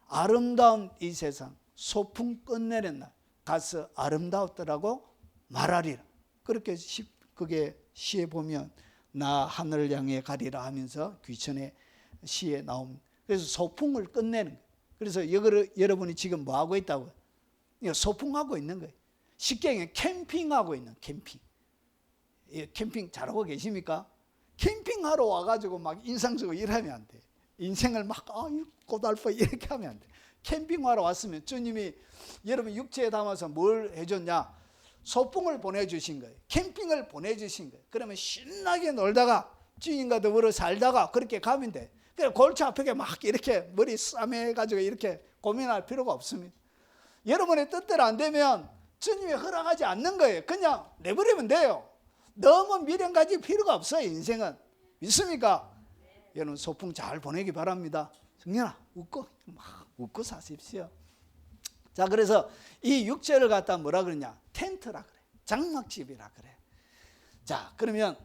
아름다운 이 세상 소풍 끝내는 날 가서 아름다웠더라고 말하리라. 그렇게 그게 시에 보면 나 하늘을 향해 가리라 하면서 귀천의 시에 나옵니다. 그래서 소풍을 끝내는 거예요. 그래서 이거를 여러분이 지금 뭐 하고 있다고요? 소풍하고 있는 거예요. 쉽게 얘기하면 캠핑하고 있는 캠핑. 캠핑 잘하고 계십니까? 캠핑하러 와가지고 막 인상 쓰고 이러면 안 돼. 인생을 막 고달퍼 이렇게 하면 안 돼. 캠핑하러 왔으면 주님이 여러분 육체에 담아서 뭘 해줬냐? 소풍을 보내주신 거예요. 캠핑을 보내주신 거예요. 그러면 신나게 놀다가 주님과 더불어 살다가 그렇게 가면 돼. 그래 골치 아프게 막 이렇게 머리 싸매가지고 이렇게 고민할 필요가 없습니다. 여러분의 뜻대로 안 되면 주님이 허락하지 않는 거예요. 그냥 내버리면 돼요. 너무 미련 가질 필요가 없어요. 인생은. 믿습니까? 여러분 소풍 잘 보내기 바랍니다. 성년아 웃고 사십시오. 자, 그래서 이 육체를 갖다 뭐라 그러냐? 텐트라 그래. 장막집이라 그래. 자, 그러면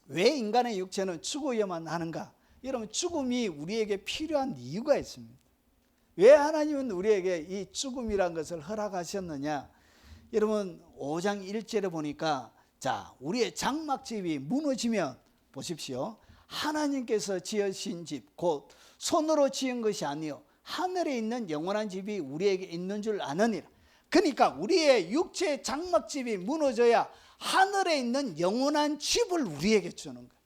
왜 인간의 육체는 죽어야만 하는가? 여러분 죽음이 우리에게 필요한 이유가 있습니다. 왜 하나님은 우리에게 이 죽음이란 것을 허락하셨느냐? 여러분 5장 1절에 보니까 자, 우리의 장막집이 무너지면 보십시오. 하나님께서 지으신 집, 곧 손으로 지은 것이 아니요 하늘에 있는 영원한 집이 우리에게 있는 줄 아느니라. 그러니까 우리의 육체의 장막집이 무너져야 하늘에 있는 영원한 집을 우리에게 주는 거예요.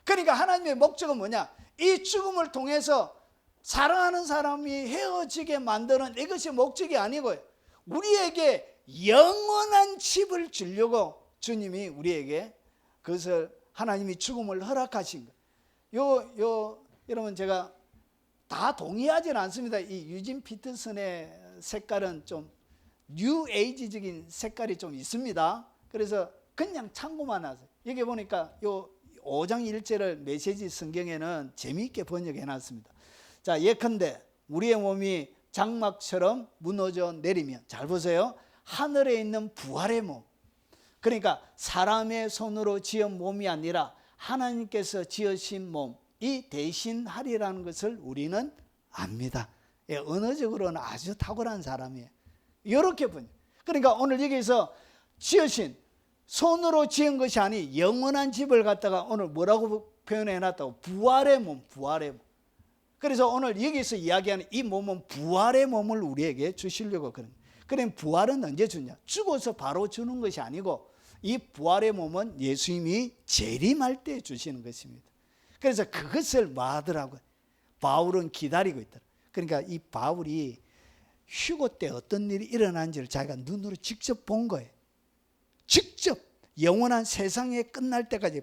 그러니까 하나님의 목적은 뭐냐? 이 죽음을 통해서 사랑하는 사람이 헤어지게 만드는 이것이 목적이 아니고요. 우리에게 영원한 집을 주려고 주님이 우리에게 그것을 하나님이 죽음을 허락하신 거예요. 여러분 제가 다 동의하지는 않습니다. 이 유진 피터슨의 색깔은 좀 뉴 에이지적인 색깔이 좀 있습니다. 그래서 그냥 참고만 하세요. 여기 보니까 요 5장 1절을 메시지 성경에는 재미있게 번역해 놨습니다. 자, 예컨대 우리의 몸이 장막처럼 무너져 내리면 잘 보세요. 하늘에 있는 부활의 몸. 그러니까 사람의 손으로 지은 몸이 아니라 하나님께서 지으신 몸이 대신하리라는 것을 우리는 압니다. 예, 언어적으로는 아주 탁월한 사람이에요. 이렇게 번역. 그러니까 오늘 여기서 지으신 손으로 지은 것이 아니 영원한 집을 갖다가 오늘 뭐라고 표현해 놨다고? 부활의 몸, 부활의 몸. 그래서 오늘 여기서 이야기하는 이 몸은 부활의 몸을 우리에게 주시려고 그런 거예요. 그럼 부활은 언제 주냐? 죽어서 바로 주는 것이 아니고 이 부활의 몸은 예수님이 재림할 때 주시는 것입니다. 그래서 그것을 뭐 하더라고요? 바울은 기다리고 있더라. 그러니까 이 바울이 휴고 때 어떤 일이 일어난지를 자기가 눈으로 직접 본 거예요. 직접 영원한 세상에 끝날 때까지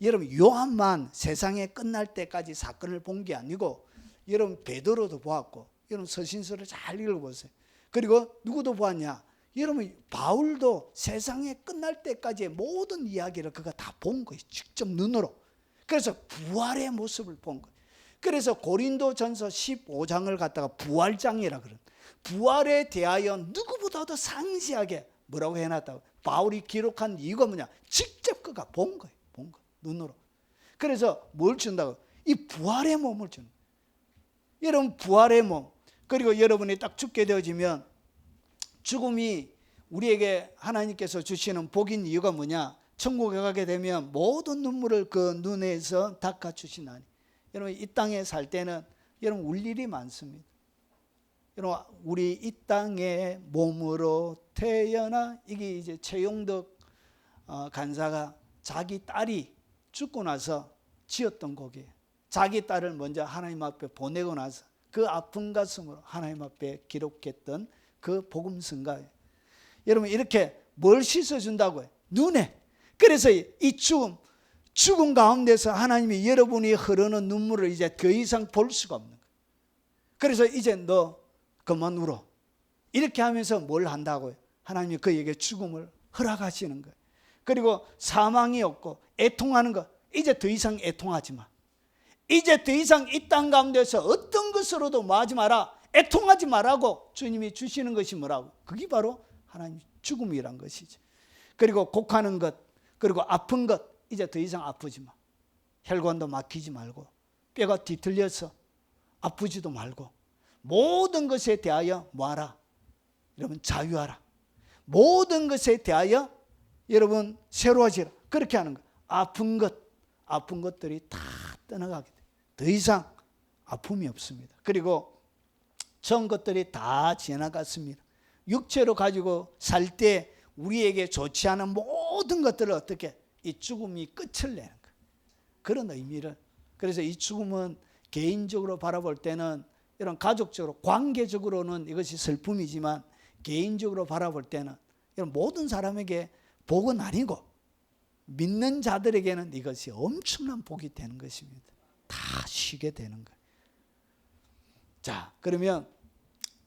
여러분 요한만 세상에 끝날 때까지 사건을 본 게 아니고 여러분 베드로도 보았고 여러분 서신서를 잘 읽어보세요. 그리고 누구도 보았냐? 여러분 바울도 세상에 끝날 때까지의 모든 이야기를 그가 다 본 거예요. 직접 눈으로. 그래서 부활의 모습을 본 거예요. 그래서 고린도전서 15장을 갖다가 부활장이라 그런. 부활에 대하여 누구보다도 상세하게 뭐라고 해놨다고. 바울이 기록한 이유가 뭐냐? 직접 그가 본 거예요. 본 거. 눈으로. 그래서 뭘 준다고? 이 부활의 몸을 주는 거예요. 여러분 부활의 몸. 그리고 여러분이 딱 죽게 되어지면 죽음이 우리에게 하나님께서 주시는 복인 이유가 뭐냐? 천국에 가게 되면 모든 눈물을 그 눈에서 닦아주시나니. 여러분 이 땅에 살 때는 여러분 울 일이 많습니다. 여러분 우리 이 땅에 몸으로 태어나 이게 이제 최용덕 간사가 자기 딸이 죽고 나서 지었던 곡이에요. 자기 딸을 먼저 하나님 앞에 보내고 나서 그 아픈 가슴으로 하나님 앞에 기록했던 그 복음성가예요. 여러분 이렇게 뭘 씻어준다고요? 눈에. 그래서 이 죽음 가운데서 하나님이 여러분이 흐르는 눈물을 이제 더 이상 볼 수가 없는 거예요. 그래서 이제 너 그만 울어. 이렇게 하면서 뭘 한다고요? 하나님이 그에게 죽음을 허락하시는 거예요. 그리고 사망이 없고 애통하는 거, 이제 더 이상 애통하지 마. 이제 더 이상 이 땅 가운데서 어떤 것으로도 뭐하지 마라. 애통하지 말라고 주님이 주시는 것이 뭐라고? 그게 바로 하나님 죽음이란 것이죠. 그리고 곡하는 것, 그리고 아픈 것, 이제 더 이상 아프지 마. 혈관도 막히지 말고 뼈가 뒤틀려서 아프지도 말고 모든 것에 대하여 뭐하라? 여러분 자유하라. 모든 것에 대하여 여러분 새로워지라. 그렇게 하는 거예요. 아픈 것들이 다 떠나가게 돼요. 더 이상 아픔이 없습니다. 그리고 전 것들이 다 지나갔습니다. 육체로 가지고 살 때 우리에게 좋지 않은 모든 것들을 어떻게 이 죽음이 끝을 내는 거예요. 그런 의미를. 그래서 이 죽음은 개인적으로 바라볼 때는 이런 가족적으로 관계적으로는 이것이 슬픔이지만 개인적으로 바라볼 때는 이런 모든 사람에게 복은 아니고 믿는 자들에게는 이것이 엄청난 복이 되는 것입니다. 다 쉬게 되는 거예요. 자, 그러면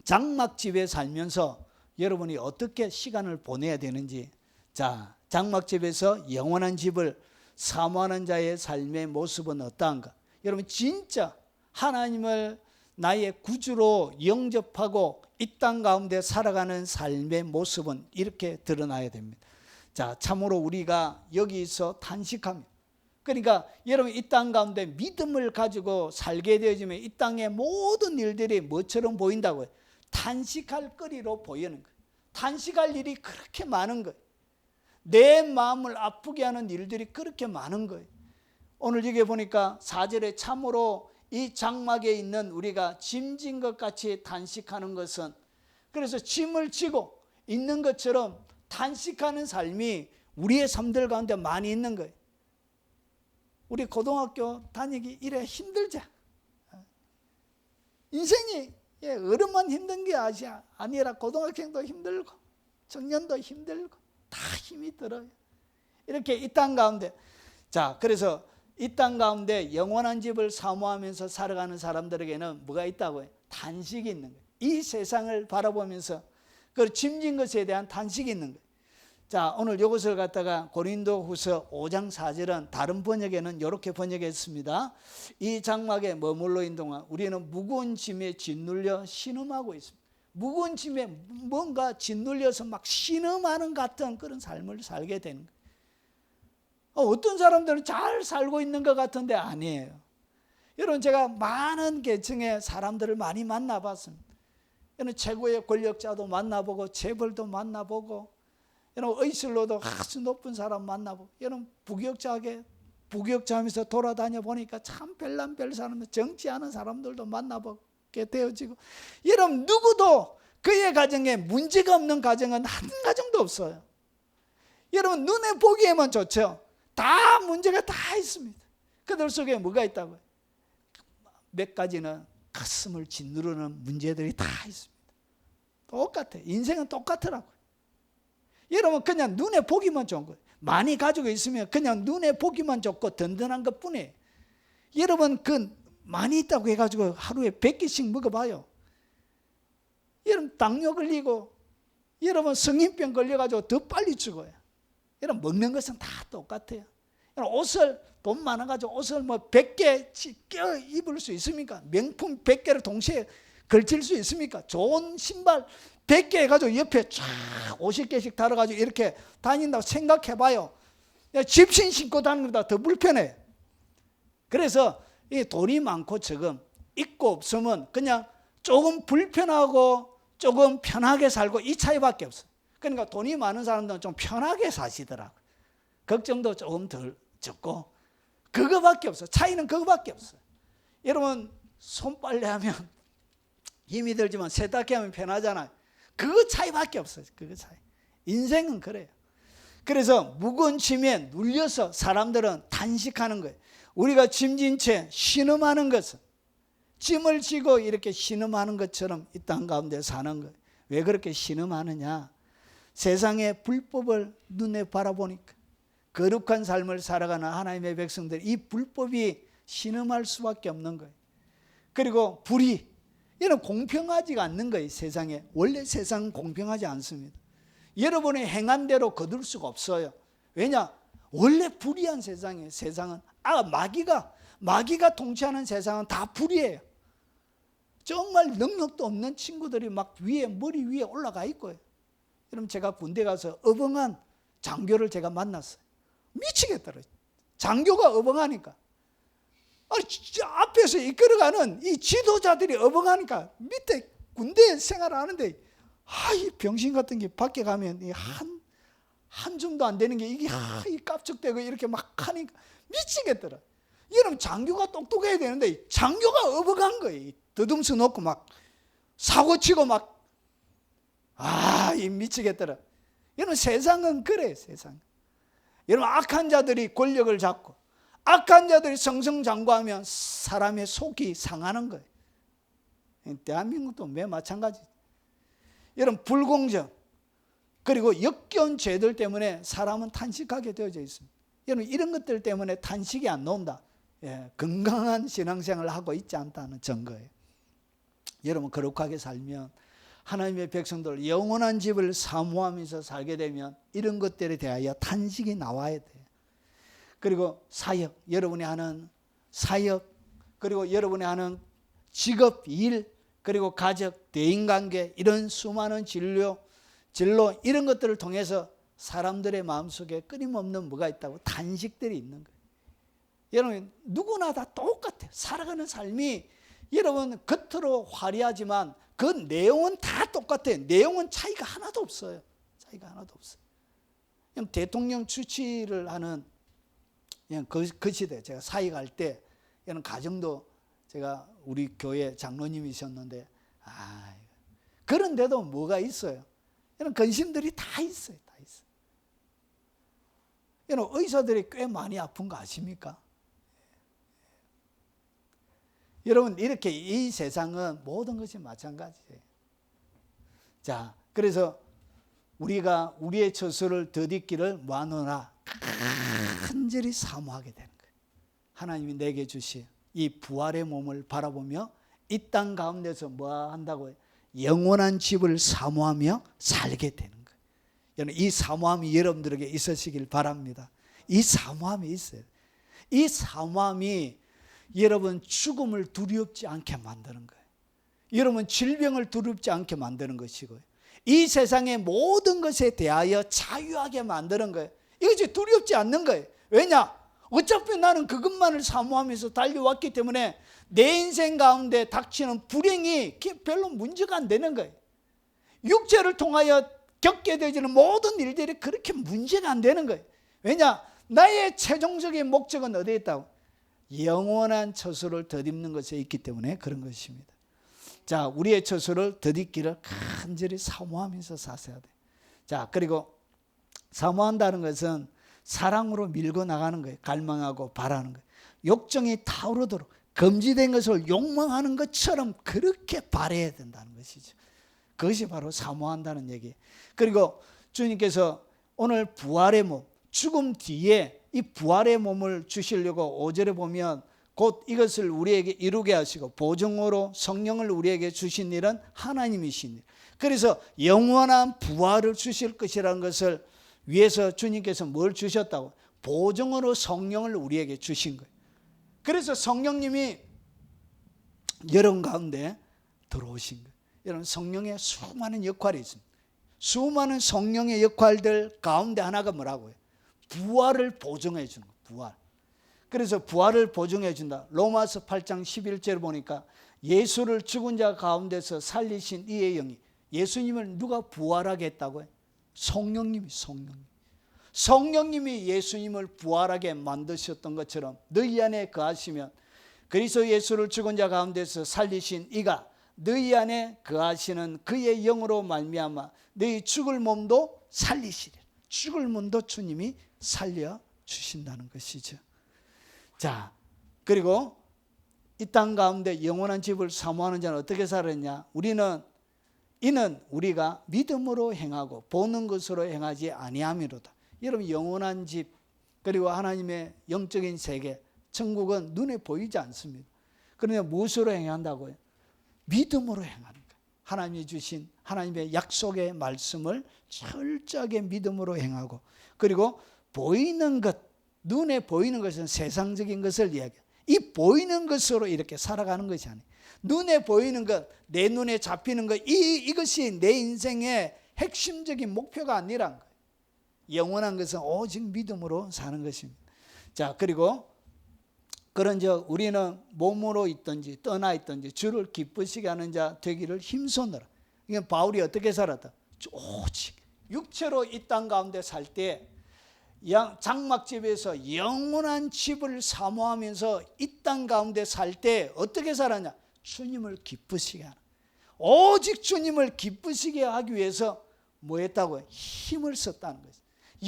장막집에 살면서 여러분이 어떻게 시간을 보내야 되는지, 자, 장막집에서 영원한 집을 사모하는 자의 삶의 모습은 어떠한가? 여러분 진짜 하나님을 나의 구주로 영접하고 이 땅 가운데 살아가는 삶의 모습은 이렇게 드러나야 됩니다. 자, 참으로 우리가 여기서 탄식하며, 그러니까 여러분 이 땅 가운데 믿음을 가지고 살게 되어지면 이 땅의 모든 일들이 뭐처럼 보인다고요? 탄식할 거리로 보이는 거예요. 탄식할 일이 그렇게 많은 거예요. 내 마음을 아프게 하는 일들이 그렇게 많은 거예요. 오늘 여기 보니까 4절에 참으로 이 장막에 있는 우리가 짐진 것 같이 탄식하는 것은, 그래서 짐을 지고 있는 것처럼 탄식하는 삶이 우리의 삶들 가운데 많이 있는 거예요. 우리 고등학교 다니기 이래 힘들자. 인생이 어른만 힘든 게 아니라 고등학생도 힘들고 청년도 힘들고 다 힘이 들어요. 이렇게 이 땅 가운데, 자, 그래서 이 땅 가운데 영원한 집을 사모하면서 살아가는 사람들에게는 뭐가 있다고요? 탄식이 있는 거예요. 이 세상을 바라보면서 그 짐진 것에 대한 탄식이 있는 거예요. 자, 오늘 이것을 갖다가 고린도후서 5장 4절은 다른 번역에는 이렇게 번역했습니다. 이 장막에 머물러 있는 동안 우리는 무거운 짐에 짓눌려 신음하고 있습니다. 무거운 짐에 뭔가 짓눌려서 막 신음하는 같은 그런 삶을 살게 되는 거예요. 어떤 사람들은 잘 살고 있는 것 같은데 아니에요. 여러분, 제가 많은 계층의 사람들을 많이 만나봤습니다. 여러분, 최고의 권력자도 만나보고 재벌도 만나보고, 여러분 의술로도 아주 높은 사람 만나보고, 여러분 부격자하면서 돌아다녀 보니까 참 별남별 사람들, 정치하는 사람들도 만나보게 되어지고, 여러분 누구도 그의 가정에 문제가 없는 가정은 한 가정도 없어요. 여러분 눈에 보기에만 좋죠. 다 문제가 다 있습니다. 그들 속에 뭐가 있다고요? 몇 가지는 가슴을 짓누르는 문제들이 다 있습니다. 똑같아요. 인생은 똑같더라고요. 여러분 그냥 눈에 보기만 좋은 거예요. 많이 가지고 있으면 그냥 눈에 보기만 좋고 든든한 것뿐이에요. 여러분 그 많이 있다고 해가지고 하루에 100개씩 먹어봐요. 여러분 당뇨 걸리고 여러분 성인병 걸려가지고 더 빨리 죽어요. 여러분 먹는 것은 다 똑같아요. 여러분 옷을 돈 많아가지고 옷을 뭐 100개 껴 입을 수 있습니까? 명품 100개를 동시에 걸칠 수 있습니까? 좋은 신발 100개 해가지고 옆에 쫙 50개씩 달아가지고 이렇게 다닌다고 생각해봐요. 집신 신고 다니는 것보다 더 불편해. 그래서 이 돈이 많고 적음, 있고 없으면 그냥 조금 불편하고 조금 편하게 살고 이 차이밖에 없어요. 그러니까 돈이 많은 사람들은 좀 편하게 사시더라고요. 걱정도 조금 덜 적고 그거밖에 없어요. 차이는 그거밖에 없어요. 여러분 손빨래하면 힘이 들지만 세탁기하면 편하잖아요. 그 차이밖에 없어요. 그 차이. 인생은 그래요. 그래서 무거운 짐에 눌려서 사람들은 탄식하는 거예요. 우리가 짐진 채 신음하는 것은 짐을 지고 이렇게 신음하는 것처럼 이 땅 가운데 사는 거예요. 왜 그렇게 신음하느냐? 세상의 불법을 눈에 바라보니까, 거룩한 삶을 살아가는 하나님의 백성들, 이 불법이 신음할 수밖에 없는 거예요. 그리고 불의, 이는 공평하지가 않는 거예요. 세상에 원래 세상은 공평하지 않습니다. 여러분의 행한 대로 거둘 수가 없어요. 왜냐? 원래 불의한 세상이에요. 세상은 마귀가 통치하는 세상은 다 불의해요. 정말 능력도 없는 친구들이 막 머리 위에 올라가 있고요. 여러분, 제가 군대 가서 어벙한 장교를 제가 만났어요. 미치겠더라고요. 장교가 어벙하니까. 앞에서 이끌어가는 이 지도자들이 어벙하니까 밑에 군대 생활하는데 이 병신 같은 게 밖에 가면 한 줌도 안 되는 게 이게 깝죽대고 이렇게 막 하니까 미치겠더라. 여러분, 장교가 똑똑해야 되는데 장교가 어벙한 거예요. 더듬수 놓고 막 사고치고 막 미치겠더라. 여러분, 세상은 그래. 세상. 여러분, 악한 자들이 권력을 잡고 악한 자들이 성성장구하면 사람의 속이 상하는 거예요. 대한민국도 매 마찬가지. 여러분, 불공정 그리고 역겨운 죄들 때문에 사람은 탄식하게 되어져 있습니다. 여러분, 이런 것들 때문에 탄식이 안 나온다. 건강한 신앙생활을 하고 있지 않다는 증거예요. 여러분, 거룩하게 살면 하나님의 백성들 영원한 집을 사모하면서 살게 되면 이런 것들에 대하여 탄식이 나와야 돼요. 그리고 사역, 여러분이 하는 사역, 그리고 여러분이 하는 직업, 일, 그리고 가족, 대인관계, 이런 수많은 진로 이런 것들을 통해서 사람들의 마음속에 끊임없는 뭐가 있다고? 탄식들이 있는 거예요. 여러분, 누구나 다 똑같아요. 살아가는 삶이 여러분 겉으로 화려하지만 그 내용은 다 똑같아요. 내용은 차이가 하나도 없어요. 차이가 하나도 없어요. 대통령 추치를 하는 그 시대, 제가 사역할 때 이런 가정도 제가 우리 교회 장로님이셨는데 그런데도 뭐가 있어요? 이런 근심들이 다 있어요. 다 있어요. 여러분, 의사들이 꽤 많이 아픈 거 아십니까? 여러분, 이렇게 이 세상은 모든 것이 마찬가지예요. 자, 그래서 우리가 우리의 처소를 더딛기를 마누라 간절히 사모하게 되는 거예요. 하나님이 내게 주신 이 부활의 몸을 바라보며 이 땅 가운데서 뭐 한다고요? 영원한 집을 사모하며 살게 되는 거예요. 여러분, 이 사모함이 여러분들에게 있으시길 바랍니다. 이 사모함이 있어요. 이 사모함이 여러분 죽음을 두렵지 않게 만드는 거예요. 여러분 질병을 두렵지 않게 만드는 것이고요. 이 세상의 모든 것에 대하여 자유하게 만드는 거예요. 이것이 두렵지 않는 거예요. 왜냐? 어차피 나는 그것만을 사모하면서 달려왔기 때문에 내 인생 가운데 닥치는 불행이 별로 문제가 안 되는 거예요. 육체를 통하여 겪게 되지는 모든 일들이 그렇게 문제가 안 되는 거예요. 왜냐? 나의 최종적인 목적은 어디에 있다고? 영원한 처소를 덧입는 것에 있기 때문에 그런 것입니다. 자, 우리의 처소를 덧입기를 간절히 사모하면서 사셔야 돼요. 자, 그리고 사모한다는 것은 사랑으로 밀고 나가는 거예요. 갈망하고 바라는 거예요. 욕정이 타오르도록 금지된 것을 욕망하는 것처럼 그렇게 바라야 된다는 것이죠. 그것이 바로 사모한다는 얘기예요. 그리고 주님께서 오늘 부활의 몸, 죽음 뒤에 이 부활의 몸을 주시려고 5절에 보면 곧 이것을 우리에게 이루게 하시고 보증으로 성령을 우리에게 주신 일은 하나님이신 일. 그래서 영원한 부활을 주실 것이라는 것을 위해서 주님께서 뭘 주셨다고? 보증으로 성령을 우리에게 주신 거예요. 그래서 성령님이 여러분 가운데 들어오신 거예요. 여러분, 성령의 수많은 역할이 있습니다. 수많은 성령의 역할들 가운데 하나가 뭐라고요? 부활을 보증해 주는 거예요. 부활. 그래서 부활을 보증해 준다. 로마서 8장 11절 보니까 예수를 죽은 자 가운데서 살리신 이의 영이, 예수님을 누가 부활하게 했다고요? 성령님이 예수님을 부활하게 만드셨던 것처럼 너희 안에 거하시면 그리스도 예수를 죽은 자 가운데서 살리신 이가 너희 안에 거하시는 그의 영으로 말미암아 너희 죽을 몸도 살리시리라. 죽을 몸도 주님이 살려주신다는 것이죠. 자, 그리고 이 땅 가운데 영원한 집을 사모하는 자는 어떻게 살았냐? 이는 우리가 믿음으로 행하고 보는 것으로 행하지 아니함이로다. 여러분, 영원한 집, 그리고 하나님의 영적인 세계, 천국은 눈에 보이지 않습니다. 그러나 무엇으로 행한다고요? 믿음으로 행하는 거예요. 하나님이 주신 하나님의 약속의 말씀을 철저하게 믿음으로 행하고, 그리고 보이는 것, 눈에 보이는 것은 세상적인 것을 이야기해요. 이 보이는 것으로 이렇게 살아가는 것이 아니에요. 눈에 보이는 것, 내 눈에 잡히는 것, 이것이 내 인생의 핵심적인 목표가 아니란 거예요. 영원한 것은 오직 믿음으로 사는 것입니다. 자, 그리고 그런즉 우리는 몸으로 있든지 떠나 있든지 주를 기쁘시게 하는 자 되기를 힘쓰노라. 이게 바울이 어떻게 살았다? 오직 육체로 이 땅 가운데 살 때 장막집에서 영원한 집을 사모하면서 이 땅 가운데 살 때 어떻게 살았냐? 주님을 기쁘시게 하는, 오직 주님을 기쁘시게 하기 위해서 뭐 했다고요? 힘을 썼다는 것이죠.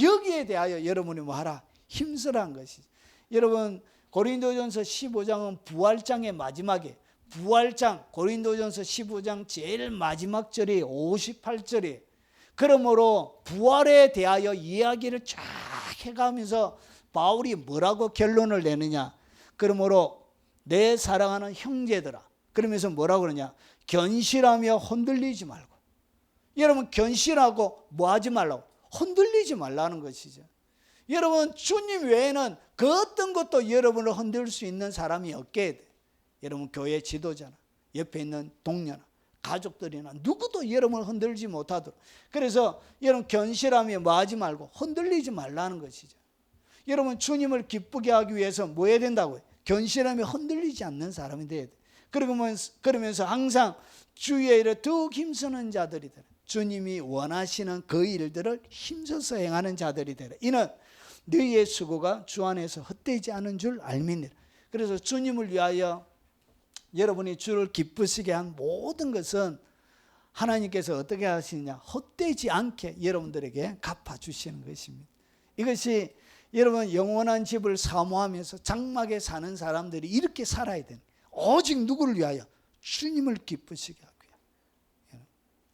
여기에 대하여 여러분이 뭐 하라? 힘쓰라는 것이죠. 여러분, 고린도전서 15장은 부활장의 마지막에, 부활장, 고린도전서 15장 제일 마지막 절이 58절이에요. 그러므로 부활에 대하여 이야기를 쫙 해가면서 바울이 뭐라고 결론을 내느냐? 그러므로 내 사랑하는 형제들아, 그러면서 뭐라고 그러냐? 견실하며 흔들리지 말고. 여러분, 견실하고 뭐 하지 말라고? 흔들리지 말라는 것이죠. 여러분, 주님 외에는 그 어떤 것도 여러분을 흔들 수 있는 사람이 없게 돼. 여러분, 교회 지도자나 옆에 있는 동료나 가족들이나 누구도 여러분을 흔들지 못하도록. 그래서 여러분, 견실하며 뭐 하지 말고 흔들리지 말라는 것이죠. 여러분, 주님을 기쁘게 하기 위해서 뭐 해야 된다고요? 견실하며 흔들리지 않는 사람이 돼야 돼. 그러면서 항상 주의 일에 더욱 힘쓰는 자들이 되라. 주님이 원하시는 그 일들을 힘써서 행하는 자들이 되라. 이는 너희의 수고가 주 안에서 헛되지 않은 줄 알미니라. 그래서 주님을 위하여 여러분이 주를 기쁘시게 한 모든 것은 하나님께서 어떻게 하시느냐? 헛되지 않게 여러분들에게 갚아주시는 것입니다. 이것이 여러분, 영원한 집을 사모하면서 장막에 사는 사람들이 이렇게 살아야 되는, 오직 누구를 위하여? 주님을 기쁘시게 하고요.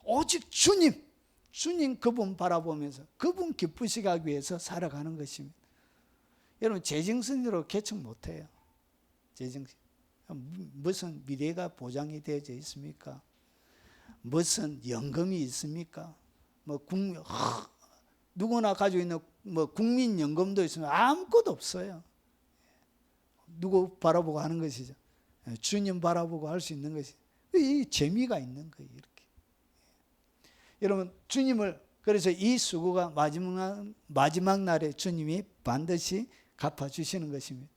오직 주님 그분 바라보면서 그분 기쁘시게 하기 위해서 살아가는 것입니다. 여러분, 재정신으로 개척 못해요. 재정신. 무슨 미래가 보장이 되어져 있습니까? 무슨 연금이 있습니까? 누구나 가지고 있는 국민연금도 있으면 아무것도 없어요. 누구 바라보고 하는 것이죠? 주님 바라보고 할 수 있는 것이, 이 재미가 있는 거예요. 이렇게. 여러분, 주님을, 그래서 이 수고가 마지막 날에 주님이 반드시 갚아주시는 것입니다.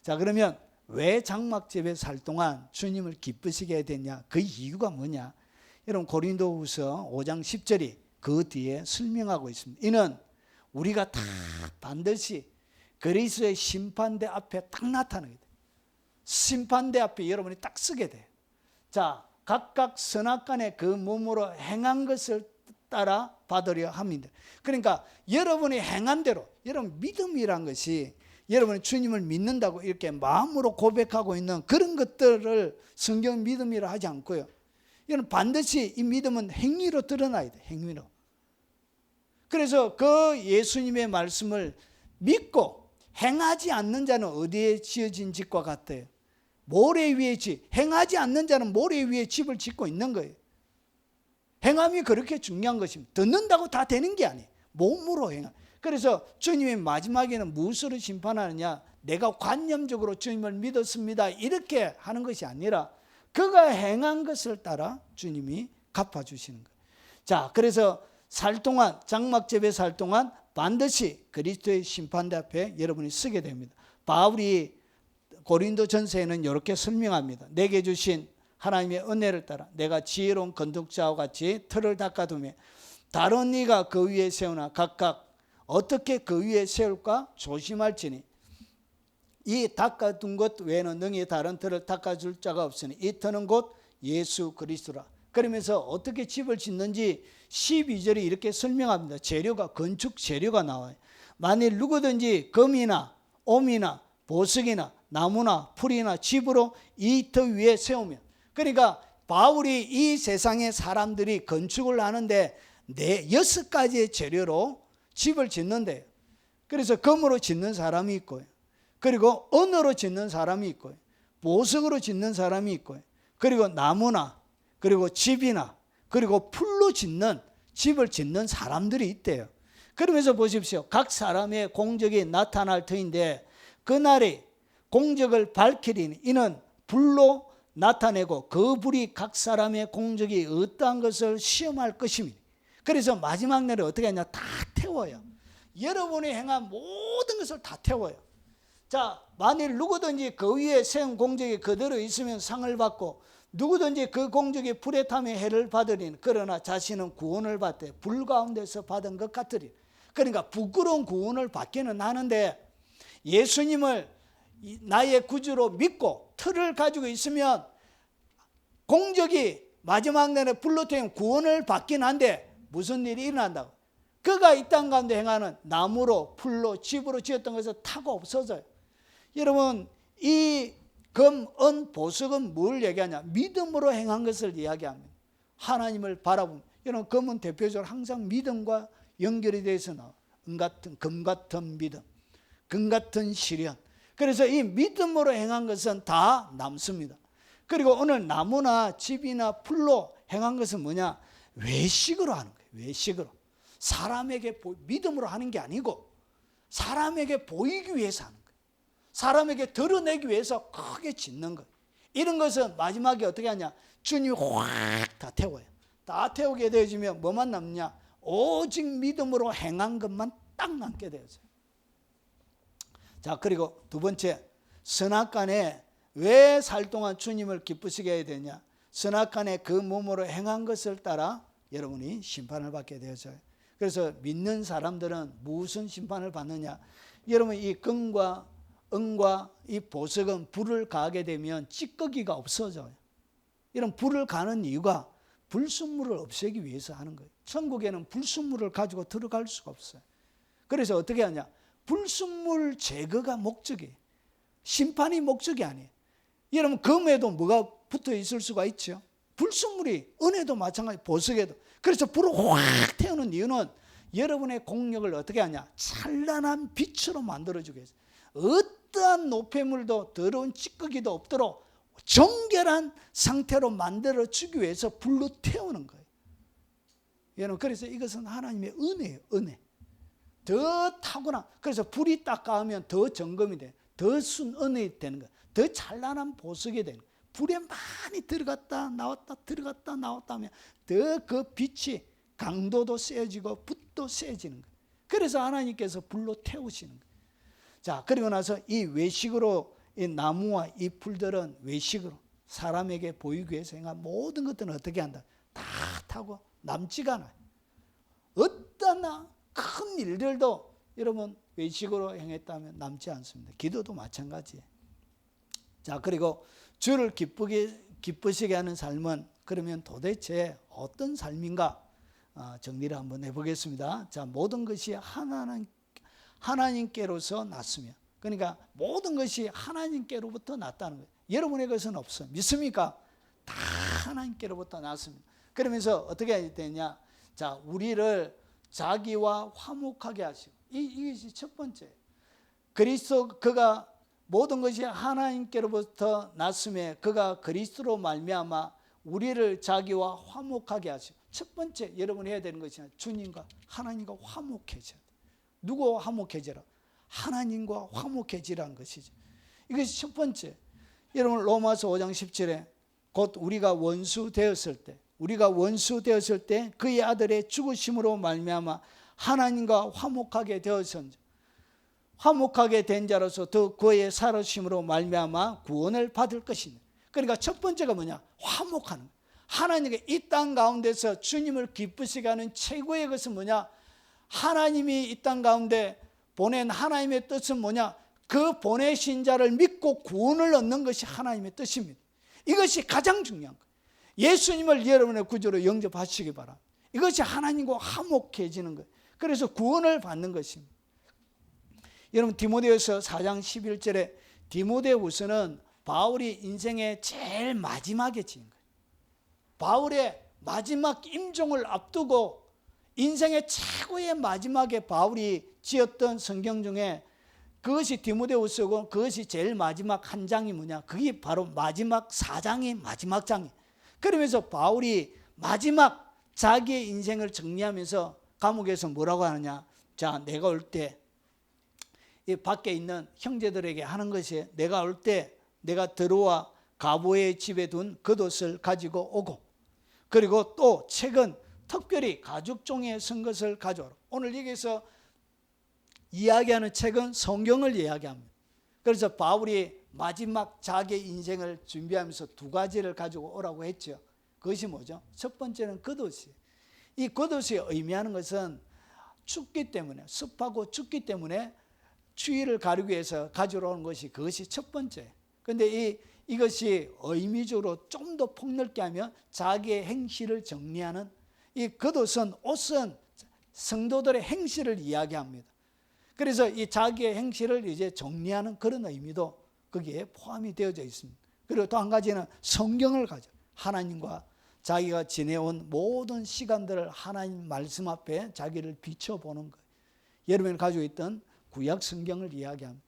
자, 그러면 왜 장막집에 살 동안 주님을 기쁘시게 해야 되냐? 그 이유가 뭐냐? 여러분, 고린도후서 5장 10절이 그 뒤에 설명하고 있습니다. 이는 우리가 다 반드시 그리스도의 심판대 앞에 딱 나타나게 돼요. 심판대 앞에 여러분이 딱 서게 돼요. 자, 각각 선악간에 그 몸으로 행한 것을 따라 받으려 합니다. 그러니까 여러분이 행한 대로, 여러분 믿음이란 것이 여러분이 주님을 믿는다고 이렇게 마음으로 고백하고 있는 그런 것들을 성경 믿음이라 하지 않고요. 여러분, 반드시 이 믿음은 행위로 드러나야 돼. 행위로. 그래서 그 예수님의 말씀을 믿고 행하지 않는 자는 어디에 지어진 집과 같아요? 모래 위에 집. 행하지 않는 자는 모래 위에 집을 짓고 있는 거예요. 행함이 그렇게 중요한 것입니다. 듣는다고 다 되는 게 아니에요. 몸으로 행함. 그래서 주님이 마지막에는 무엇으로 심판하느냐? 내가 관념적으로 주님을 믿었습니다, 이렇게 하는 것이 아니라 그가 행한 것을 따라 주님이 갚아주시는 거예요. 자, 그래서 살 동안, 장막집에 살 동안 반드시 그리스도의 심판대 앞에 여러분이 서게 됩니다. 바울이 고린도전서에는 이렇게 설명합니다. 내게 주신 하나님의 은혜를 따라 내가 지혜로운 건축자와 같이 틀을 닦아두며 다른 이가 그 위에 세우나 각각 어떻게 그 위에 세울까 조심할지니 이 닦아둔 것 외에는 능히 다른 틀을 닦아줄 자가 없으니 이 터는 곧 예수 그리스도라. 그러면서 어떻게 집을 짓는지 12절이 이렇게 설명합니다. 재료가, 건축 재료가 나와요. 만일 누구든지 금이나 옴이나 보석이나 나무나 풀이나 집으로 이 터 위에 세우면, 그러니까 바울이 이 세상의 사람들이 건축을 하는데 6가지의 재료로 집을 짓는데, 그래서 금으로 짓는 사람이 있고요. 그리고 은으로 짓는 사람이 있고요. 보석으로 짓는 사람이 있고요. 그리고 나무나 그리고 집이나 그리고 풀로 짓는 집을 짓는 사람들이 있대요. 그러면서 보십시오. 각 사람의 공적이 나타날 터인데 그날에 공적을 밝히리니 이는 불로 나타내고 그 불이 각 사람의 공적이 어떠한 것을 시험할 것입니다. 그래서 마지막 날에 어떻게 하냐? 다 태워요. 여러분이 행한 모든 것을 다 태워요. 자, 만일 누구든지 그 위에 세운 공적이 그대로 있으면 상을 받고 누구든지 그 공적이 불에 타며 해를 받으리니 그러나 자신은 구원을 받되 불 가운데서 받은 것 같으리. 그러니까 부끄러운 구원을 받기는 하는데 예수님을 나의 구주로 믿고 틀을 가지고 있으면 공적이 마지막 날에 불로 태우면 구원을 받긴 한데 무슨 일이 일어난다고? 그가 이 땅 가운데 행하는 나무로 풀로 집으로 지었던 것을 타고 없어져요. 여러분 이 금, 은, 보석은 뭘 얘기하냐? 믿음으로 행한 것을 이야기합니다. 하나님을 바라보면 여러분 금은 대표적으로 항상 믿음과 연결이 되어서 나와. 금 같은 믿음, 금 같은 시련. 그래서 이 믿음으로 행한 것은 다 남습니다. 그리고 오늘 나무나 집이나 풀로 행한 것은 뭐냐? 외식으로 하는 거예요. 외식으로. 사람에게 믿음으로 하는 게 아니고 사람에게 보이기 위해서 하는 거예요. 사람에게 드러내기 위해서 크게 짓는 거예요. 이런 것은 마지막에 어떻게 하냐? 주님이 확 다 태워요. 다 태우게 되어지면 뭐만 남냐? 오직 믿음으로 행한 것만 딱 남게 되어져요. 자, 그리고 두 번째, 선악간에 왜 살 동안 주님을 기쁘시게 해야 되냐? 선악간에 그 몸으로 행한 것을 따라 여러분이 심판을 받게 되어져요. 그래서 믿는 사람들은 무슨 심판을 받느냐? 여러분 이 금과 은과 이 보석은 불을 가하게 되면 찌꺼기가 없어져요. 이런 불을 가는 이유가 불순물을 없애기 위해서 하는 거예요. 천국에는 불순물을 가지고 들어갈 수가 없어요. 그래서 어떻게 하냐? 불순물 제거가 목적이에요. 심판이 목적이 아니에요. 여러분 금에도 뭐가 붙어 있을 수가 있죠. 불순물이 은에도 마찬가지, 보석에도. 그래서 불을 확 태우는 이유는 여러분의 공력을 어떻게 하냐? 찬란한 빛으로 만들어주기 위해서. 어떠한 노폐물도 더러운 찌꺼기도 없도록 정결한 상태로 만들어주기 위해서 불로 태우는 거예요. 여러분 그래서 이것은 하나님의 은혜예요. 은혜. 더 타고난. 그래서 불이 딱 가면 더 점검이 돼. 더 순은이 되는 거예요. 더 찬란한 보석이 되는 거예요. 불에 많이 들어갔다 나왔다 들어갔다 나왔다 하면 더 그 빛이 강도도 세지고 빛도 세지는 거예요. 그래서 하나님께서 불로 태우시는 거예요. 자, 그리고 나서 이 외식으로 이 나무와 이 풀들은 외식으로 사람에게 보이기 위해서 행한 모든 것들은 어떻게 한다? 다 타고 남지가 않아요. 어떠나 큰 일들도 여러분 외식으로 행했다면 남지 않습니다. 기도도 마찬가지예요. 자, 그리고 주를 기쁘시게 하는 삶은 그러면 도대체 어떤 삶인가? 정리를 한번 해보겠습니다. 자, 모든 것이 하나님께로서 났으며, 그러니까 모든 것이 하나님께로부터 났다는 거예요. 여러분의 것은 없어요. 믿습니까? 다 하나님께로부터 났습니다. 그러면서 어떻게 해야 되냐? 자, 우리를 자기와 화목하게 하시고, 이것이 첫 번째. 그리스도 그가 모든 것이 하나님께로부터 났음에 그가 그리스도로 말미암아 우리를 자기와 화목하게 하시고, 첫 번째 여러분이 해야 되는 것이 주님과 하나님과 화목해져야 돼요. 누구와 화목해지라? 하나님과 화목해지라는 것이죠. 이것이 첫 번째. 여러분 로마서 5장 17에 곧 우리가 원수 되었을 때 그의 아들의 죽으심으로 말미암아 하나님과 화목하게 되었은지 화목하게 된 자로서 더 그의 살아심으로 말미암아 구원을 받을 것이니. 그러니까 첫 번째가 뭐냐? 화목하는 거예요. 하나님께 이 땅 가운데서 주님을 기쁘시게 하는 최고의 것은 뭐냐? 하나님이 이 땅 가운데 보낸 하나님의 뜻은 뭐냐? 그 보내신 자를 믿고 구원을 얻는 것이 하나님의 뜻입니다. 이것이 가장 중요한 거예요. 예수님을 여러분의 구주로 영접하시기 바랍니다. 이것이 하나님과 화목해지는 거예요. 그래서 구원을 받는 것입니다. 여러분 디모데후서 4장 11절에 디모데후서는 바울이 인생의 제일 마지막에 지은 거예요. 바울의 마지막 임종을 앞두고 인생의 최고의 마지막에 바울이 지었던 성경 중에 그것이 디모데후서고 그것이 제일 마지막 한 장이 뭐냐? 그게 바로 마지막 4장이 마지막 장이. 그러면서 바울이 마지막 자기의 인생을 정리하면서 감옥에서 뭐라고 하느냐? 자, 내가 올 때 이 밖에 있는 형제들에게 하는 것이 내가 올 때 내가 들어와 가보의 집에 둔 겉옷을 가지고 오고 그리고 또 책은 특별히 가죽종이에 쓴 것을 가져오라. 오늘 여기서 이야기하는 책은 성경을 이야기합니다. 그래서 바울이 마지막 자기의 인생을 준비하면서 두 가지를 가지고 오라고 했죠. 그것이 뭐죠? 첫 번째는 겉옷이. 이 겉옷이 의미하는 것은 춥기 때문에, 습하고 춥기 때문에 추위를 가리기 위해서 가져오는 것이 그것이 첫 번째. 그런데 이것이 의미적으로 좀 더 폭넓게 하면 자기의 행실을 정리하는 이 겉옷은 옷은 성도들의 행실을 이야기합니다. 그래서 이 자기의 행실을 이제 정리하는 그런 의미도 거기에 포함이 되어져 있습니다. 그리고 또 한 가지는 성경을 가져 하나님과 자기가 지내온 모든 시간들을 하나님 말씀 앞에 자기를 비춰보는 거예요. 여러분이 가지고 있던 구약 성경을 이야기합니다.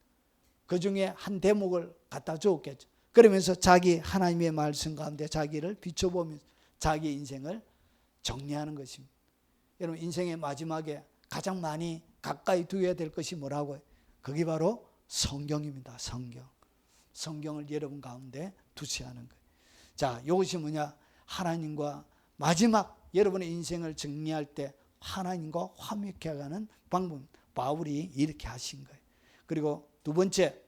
그 중에 한 대목을 갖다 주었겠죠. 그러면서 자기 하나님의 말씀 가운데 자기를 비춰보면서 자기 인생을 정리하는 것입니다. 여러분 인생의 마지막에 가장 많이 가까이 두어야 될 것이 뭐라고요? 그게 바로 성경입니다. 성경을 여러분 가운데 두셔야 하는 거예요. 자, 이것이 뭐냐? 하나님과 마지막 여러분의 인생을 정리할 때 하나님과 화목해 가는 방법. 바울이 이렇게 하신 거예요. 그리고 두 번째,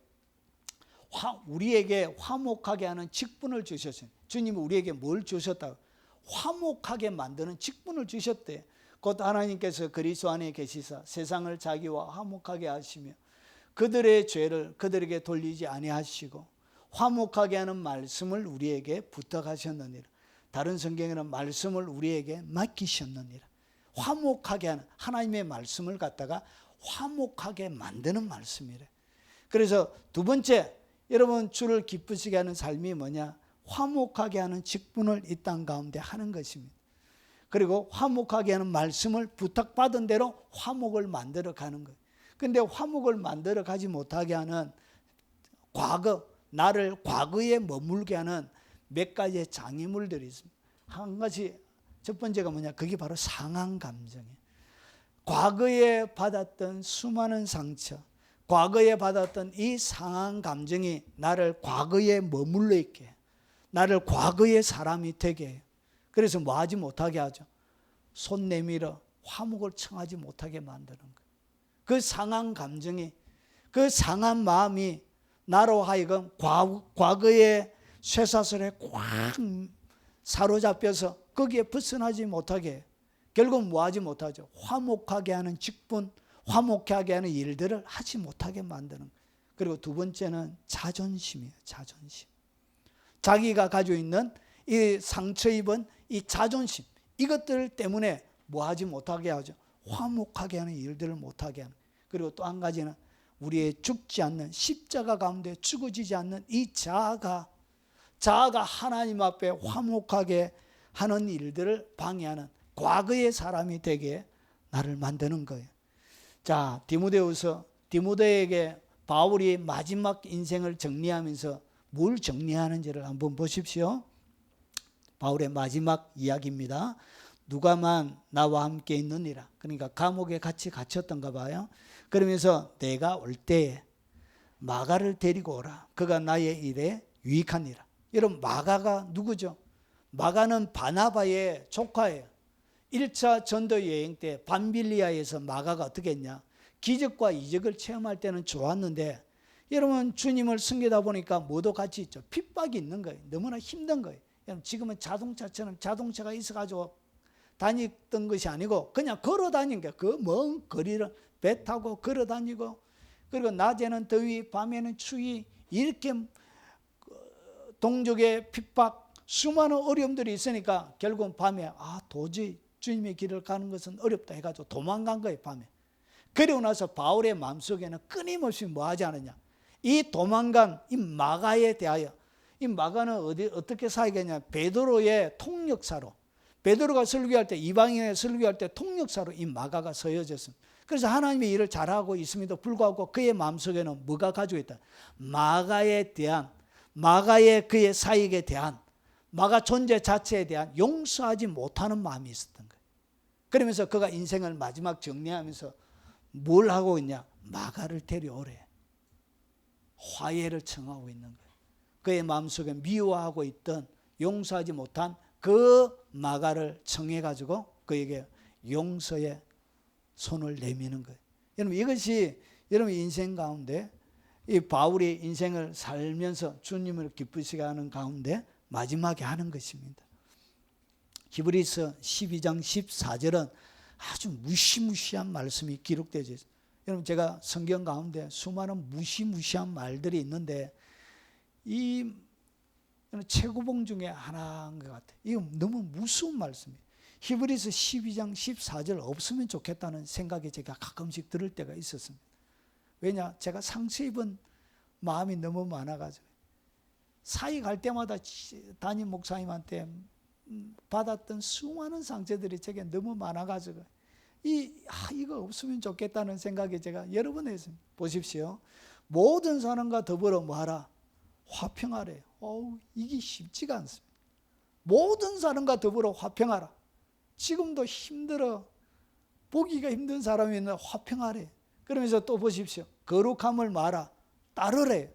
우리에게 화목하게 하는 직분을 주셨어요. 주님이 우리에게 뭘 주셨다고? 화목하게 만드는 직분을 주셨대요. 곧 하나님께서 그리스도 안에 계시사 세상을 자기와 화목하게 하시며 그들의 죄를 그들에게 돌리지 아니하시고 화목하게 하는 말씀을 우리에게 부탁하셨느니라. 다른 성경에는 말씀을 우리에게 맡기셨느니라. 화목하게 하는 하나님의 말씀을 갖다가 화목하게 만드는 말씀이래. 그래서 두 번째, 여러분 주를 기쁘시게 하는 삶이 뭐냐? 화목하게 하는 직분을 이 땅 가운데 하는 것입니다. 그리고 화목하게 하는 말씀을 부탁받은 대로 화목을 만들어 가는 거예요. 그런데 화목을 만들어 가지 못하게 하는 나를 과거에 머물게 하는 몇 가지의 장애물들이 있습니다. 한 가지, 첫 번째가 뭐냐? 그게 바로 상한 감정이에요. 과거에 받았던 수많은 상처, 과거에 받았던 이 상한 감정이 나를 과거에 머물러 있게 해요. 나를 과거의 사람이 되게 해요. 그래서 뭐 하지 못하게 하죠? 손 내밀어 화목을 청하지 못하게 만드는 거예요. 그 상한 감정이, 그 상한 마음이 나로 하여금 과거의 쇠사슬에 꽉 사로잡혀서 거기에 벗어나지 못하게 해요. 결국 뭐 하지 못하죠? 화목하게 하는 직분, 화목하게 하는 일들을 하지 못하게 만드는 거예요. 그리고 두 번째는 자존심이에요. 자존심. 자기가 가지고 있는 이 상처 입은 이 자존심, 이것들 때문에 뭐 하지 못하게 하죠? 화목하게 하는 일들을 못하게 하는. 그리고 또 한 가지는 우리의 죽지 않는 십자가 가운데 죽어지지 않는 이 자아가 하나님 앞에 화목하게 하는 일들을 방해하는 과거의 사람이 되게 나를 만드는 거예요. 자, 디모데에게 바울이 마지막 인생을 정리하면서 뭘 정리하는지를 한번 보십시오. 바울의 마지막 이야기입니다. 누가만 나와 함께 있느니라. 그러니까 감옥에 같이 갇혔던가 봐요. 그러면서 내가 올 때에 마가를 데리고 오라. 그가 나의 일에 유익하니라. 여러분, 마가가 누구죠? 마가는 바나바의 조카예요. 1차 전도 여행 때 밤빌리아에서 마가가 어떻게 했냐? 기적과 이적을 체험할 때는 좋았는데 여러분 주님을 섬기다 보니까 뭐도 같이 있죠. 핍박이 있는 거예요. 너무나 힘든 거예요. 지금은 자동차처럼 자동차가 있어가지고 다니던 것이 아니고 그냥 걸어 다니는 거예요. 그 먼 거리를 배 타고 걸어 다니고, 그리고 낮에는 더위, 밤에는 추위, 이렇게 동족의 핍박, 수많은 어려움들이 있으니까 결국은 밤에 도저히 주님의 길을 가는 것은 어렵다 해가지고 도망간 거예요. 밤에. 그리고 나서 바울의 마음속에는 끊임없이 뭐 하지 않느냐, 이 도망간 이 마가에 대하여, 이 마가는 어떻게 사역했냐, 베드로의 통역사로, 베드로가 설교할 때, 이방인에 설교할 때 통역사로 이 마가가 서여졌습니다. 그래서 하나님의 일을 잘하고 있음에도 불구하고 그의 마음속에는 뭐가 가지고 있다? 마가에 대한, 마가의 그의 사역에 대한, 마가 존재 자체에 대한 용서하지 못하는 마음이 있었던 거예요. 그러면서 그가 인생을 마지막 정리하면서 뭘 하고 있냐? 마가를 데려오래. 화해를 청하고 있는 거예요. 그의 마음속에 미워하고 있던 용서하지 못한 그 마가를 청해가지고 그에게 용서의 손을 내미는 거예요. 여러분, 이것이 여러분 인생 가운데, 이 바울이 인생을 살면서 주님을 기쁘시게 하는 가운데 마지막에 하는 것입니다. 히브리서 12장 14절은 아주 무시무시한 말씀이 기록되어 있어요. 여러분, 제가 성경 가운데 수많은 무시무시한 말들이 있는데 이 최고봉 중에 하나인 것 같아요. 이거 너무 무서운 말씀이에요. 히브리서 12장 14절 없으면 좋겠다는 생각이 제가 가끔씩 들을 때가 있었습니다. 왜냐? 제가 상처 입은 마음이 너무 많아가지고 사회 갈 때마다 담임 목사님한테 받았던 수많은 상처들이 제게 너무 많아가지고 이거 없으면 좋겠다는 생각이 제가 여러 번 했습니다. 보십시오. 모든 사람과 더불어 뭐하라? 화평하래요. 이게 쉽지가 않습니다. 모든 사람과 더불어 화평하라. 지금도 힘들어, 보기가 힘든 사람이 있는데 화평하래. 그러면서 또 보십시오. 거룩함을 말아 따르래.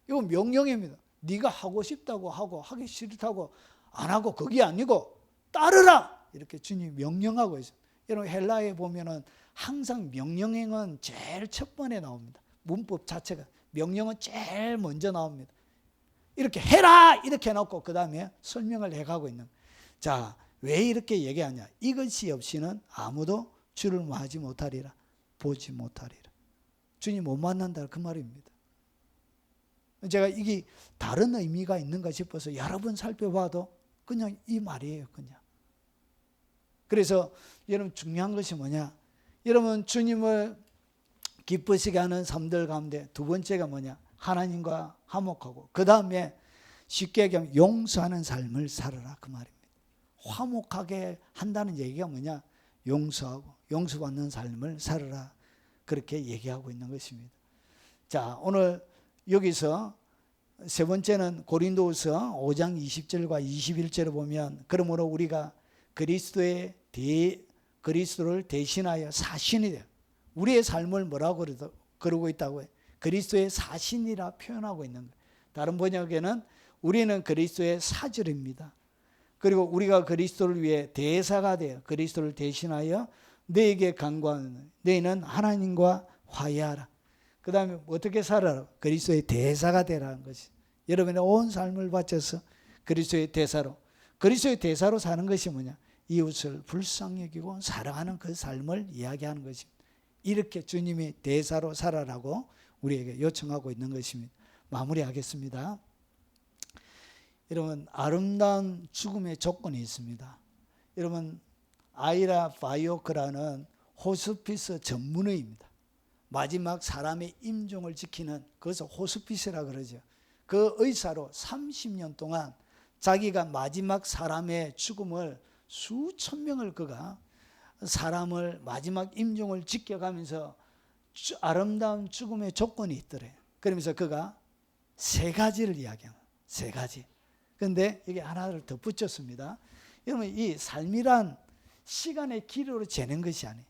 이거 명령입니다. 네가 하고 싶다고 하고 하기 싫다고 안 하고 그게 아니고 따르라. 이렇게 주님이 명령하고 있어요. 여러분, 헬라에 보면은 항상 명령행은 제일 첫 번에 나옵니다. 문법 자체가 명령은 제일 먼저 나옵니다. 이렇게 해라 이렇게 해놓고 그 다음에 설명을 해가고 있는 거예요. 자, 왜 이렇게 얘기하냐? 이것이 없이는 아무도 주를 뭐하지 못하리라, 보지 못하리라. 주님 못 만난다 그 말입니다. 제가 이게 다른 의미가 있는가 싶어서 여러 번 살펴봐도 그냥 이 말이에요. 그냥. 그래서 여러분, 중요한 것이 뭐냐? 여러분, 주님을 기쁘시게 하는 삶들 가운데 두 번째가 뭐냐? 하나님과 화목하고, 그 다음에 쉽게 얘기하면 용서하는 삶을 살아라 그 말입니다. 화목하게 한다는 얘기가 뭐냐? 용서하고 용서받는 삶을 살아라, 그렇게 얘기하고 있는 것입니다. 자, 오늘 여기서 세 번째는 고린도후서 5장 20절과 21절을 보면, 그러므로 우리가 그리스도를 대신하여 사신이 돼요. 우리의 삶을 뭐라고 그러고 있다고 해요? 그리스도의 사신이라 표현하고 있는 거예요. 다른 번역에는 우리는 그리스도의 사절입니다. 그리고 우리가 그리스도를 위해 대사가 돼요. 그리스도를 대신하여 너에게 간구하는, 너희는 하나님과 화해하라. 그 다음에 어떻게 살아라? 그리스도의 대사가 되라는 것이, 여러분의 온 삶을 바쳐서 그리스도의 대사로, 그리스도의 대사로 사는 것이 뭐냐? 이웃을 불쌍히 여기고 사랑하는 그 삶을 이야기하는 것입니다. 이렇게 주님이 대사로 살아라고 우리에게 요청하고 있는 것입니다. 마무리하겠습니다. 여러분, 아름다운 죽음의 조건이 있습니다. 여러분, 아이라 바이오크라는 호스피스 전문의입니다. 마지막 사람의 임종을 지키는, 그것을 호스피스라 그러죠. 그 의사로 30년 동안 자기가 마지막 사람의 죽음을 수천 명을 그가 사람을 마지막 임종을 지켜가면서 아름다운 죽음의 조건이 있더래요. 그러면서 그가 세 가지를 이야기합니다. 세 가지. 그런데 여기 하나를 덧붙였습니다. 여러분, 이 삶이란 시간의 길이로 재는 것이 아니에요.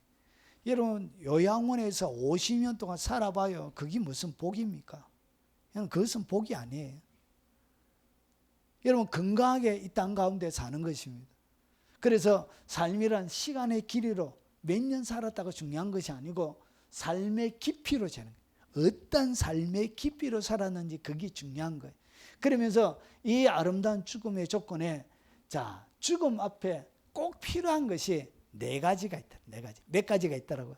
여러분, 요양원에서 50년 동안 살아봐요. 그게 무슨 복입니까? 그것은 복이 아니에요. 여러분, 건강하게 이 땅 가운데 사는 것입니다. 그래서 삶이란 시간의 길이로 몇 년 살았다가 중요한 것이 아니고 삶의 깊이로 재는 거예요. 어떤 삶의 깊이로 살았는지 그게 중요한 거예요. 그러면서 이 아름다운 죽음의 조건에, 자, 죽음 앞에 꼭 필요한 것이 네 가지가 있다. 네 가지. 몇 가지가 있다라고요?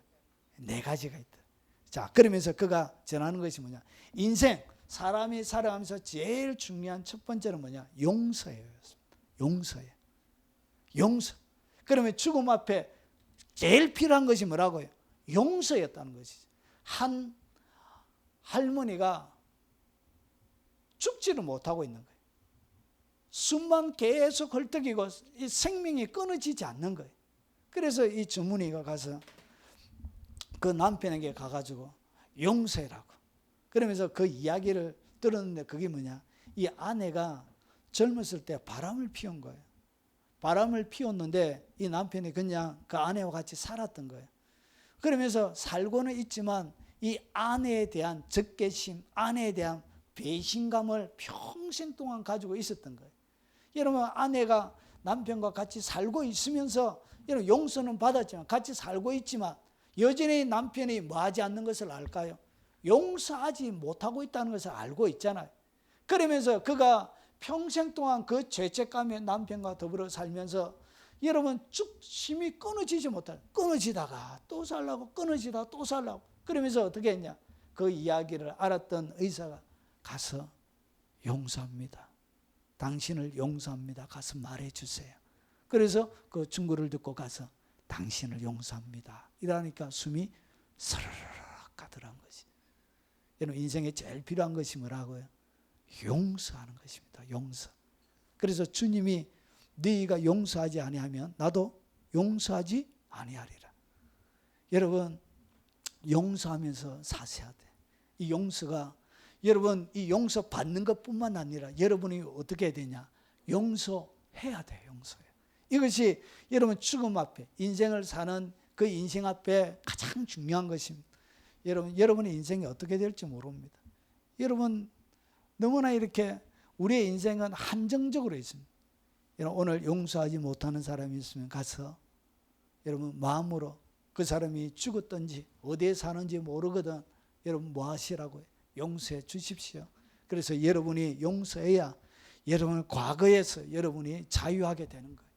네 가지가 있다. 자, 그러면서 그가 전하는 것이 뭐냐? 인생, 사람이 살아가면서 제일 중요한 첫 번째는 뭐냐? 용서예요. 용서예요. 용서. 그러면 죽음 앞에 제일 필요한 것이 뭐라고요? 용서였다는 것이죠. 한 할머니가 죽지를 못하고 있는 거예요. 숨만 계속 헐떡이고 이 생명이 끊어지지 않는 거예요. 그래서 이 주문이가 가서 그 남편에게 가가지고 용서해라고. 그러면서 그 이야기를 들었는데 그게 뭐냐, 이 아내가 젊었을 때 바람을 피운 거예요. 바람을 피웠는데 이 남편이 그냥 그 아내와 같이 살았던 거예요. 그러면서 살고는 있지만 이 아내에 대한 적개심, 아내에 대한 배신감을 평생 동안 가지고 있었던 거예요. 여러분, 아내가 남편과 같이 살고 있으면서 여러분 용서는 받았지만, 같이 살고 있지만 여전히 남편이 뭐 하지 않는 것을 알까요? 용서하지 못하고 있다는 것을 알고 있잖아요. 그러면서 그가 평생 동안 그 죄책감에 남편과 더불어 살면서 여러분 죽심이 끊어지지 못하고, 끊어지다가 또 살라고, 끊어지다가 또 살라고. 그러면서 어떻게 했냐, 그 이야기를 알았던 의사가 가서 용서합니다, 당신을 용서합니다, 가서 말해주세요. 그래서 그 충고를 듣고 가서 당신을 용서합니다 이러니까 숨이 서르르 가더란 것이. 여러분, 인생에 제일 필요한 것이 뭐라고요? 용서하는 것입니다. 용서. 그래서 주님이 너희가 용서하지 아니하면 나도 용서하지 아니하리라. 여러분, 용서하면서 사셔야 돼. 이 용서가, 여러분, 이 용서 받는 것뿐만 아니라 여러분이 어떻게 해야 되냐, 용서해야 돼. 용서해. 이것이 여러분 죽음 앞에, 인생을 사는 그 인생 앞에 가장 중요한 것입니다. 여러분의 인생이 어떻게 될지 모릅니다. 여러분, 너무나 이렇게 우리의 인생은 한정적으로 있습니다. 여러분, 오늘 용서하지 못하는 사람이 있으면 가서 여러분 마음으로, 그 사람이 죽었든지 어디에 사는지 모르거든 여러분 뭐 하시라고요? 용서해 주십시오. 그래서 여러분이 용서해야 여러분을 과거에서 여러분이 자유하게 되는 거예요.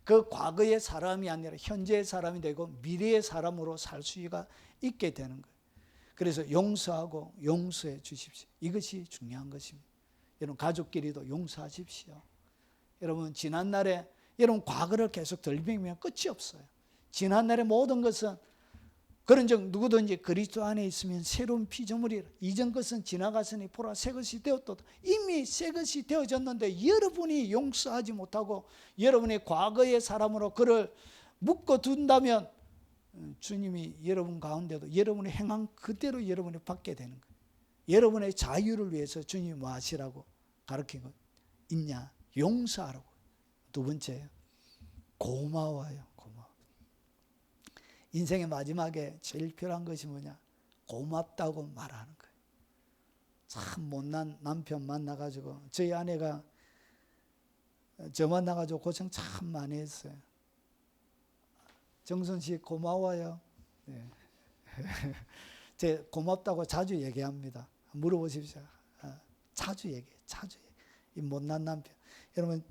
그 과거의 사람이 아니라 현재의 사람이 되고 미래의 사람으로 살 수가 있게 되는 거예요. 그래서 용서하고 용서해 주십시오. 이것이 중요한 것입니다. 여러분, 가족끼리도 용서하십시오. 여러분, 지난날에 여러분 과거를 계속 들이밀면 끝이 없어요. 지난날의 모든 것은, 그런즉 누구든지 그리스도 안에 있으면 새로운 피조물이라, 이전 것은 지나갔으니 보라 새 것이 되었도다. 이미 새 것이 되어졌는데 여러분이 용서하지 못하고 여러분의 과거의 사람으로 그를 묶어둔다면 주님이 여러분 가운데도 여러분의 행한 그대로 여러분이 받게 되는 거예요. 여러분의 자유를 위해서 주님이 뭐 하시라고 가르친 것 있냐? 용서하라고. 두 번째요, 고마워요. 고마워. 인생의 마지막에 제일 필요한 것이 뭐냐? 고맙다고 말하는 거예요. 참 못난 남편 만나가지고, 저희 아내가 저 만나가지고 고생 참 많이 했어요. 정선 씨 고마워요. 네. 제 고맙다고 자주 얘기합니다. 물어보십시오. 자주 얘기해요. 자주 얘기해요. 이 못난 남편. 여러분,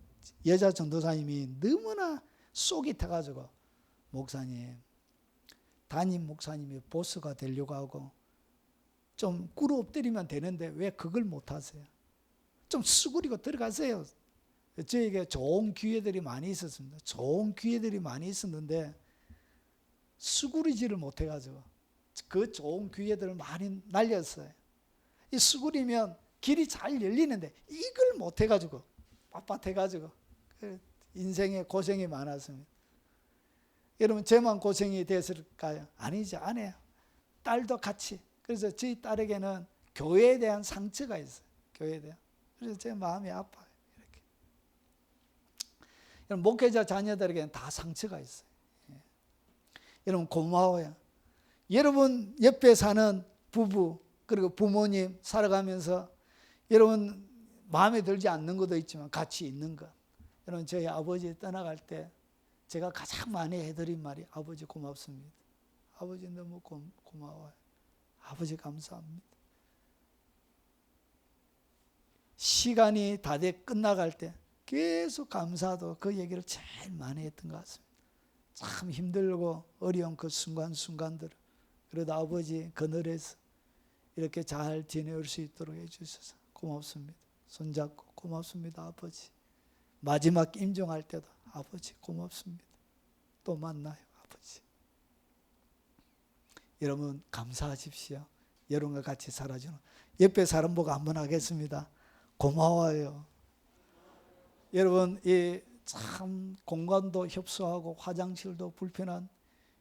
여자 전도사님이 너무나 속이 타가지고, 목사님, 담임 목사님이 보스가 되려고 하고 좀 꿇어 엎드리면 되는데 왜 그걸 못하세요? 좀 수그리고 들어가세요. 저에게 좋은 기회들이 많이 있었습니다. 좋은 기회들이 많이 있었는데 수그리지를 못해가지고 그 좋은 기회들을 많이 날렸어요. 이 수그리면 길이 잘 열리는데 이걸 못해가지고 빳빳해가지고 인생에 고생이 많았습니다. 여러분, 저만 고생이 됐을까요? 아니죠. 아내요. 딸도 같이. 그래서 저희 딸에게는 교회에 대한 상처가 있어요. 교회에 대한. 그래서 제 마음이 아파요. 이렇게. 여러분, 목회자 자녀들에게는 다 상처가 있어요. 예. 여러분, 고마워요. 여러분 옆에 사는 부부, 그리고 부모님 살아가면서 여러분 마음에 들지 않는 것도 있지만 같이 있는 것. 여러분, 저희 아버지 떠나갈 때 제가 가장 많이 해드린 말이 아버지 고맙습니다. 아버지 너무 고마워요. 아버지 감사합니다. 시간이 다 돼 끝나갈 때 계속 감사도 그 얘기를 제일 많이 했던 것 같습니다. 참 힘들고 어려운 그 순간순간들, 그래도 아버지 그늘에서 이렇게 잘 지내올 수 있도록 해주셔서 고맙습니다. 손잡고 고맙습니다 아버지. 마지막 임종할 때도 아버지 고맙습니다. 또 만나요 아버지. 여러분 감사하십시오. 여러분과 같이 살아주는 옆에 사람 보고 한번 하겠습니다. 고마워요. 여러분, 이 참 공간도 협소하고 화장실도 불편한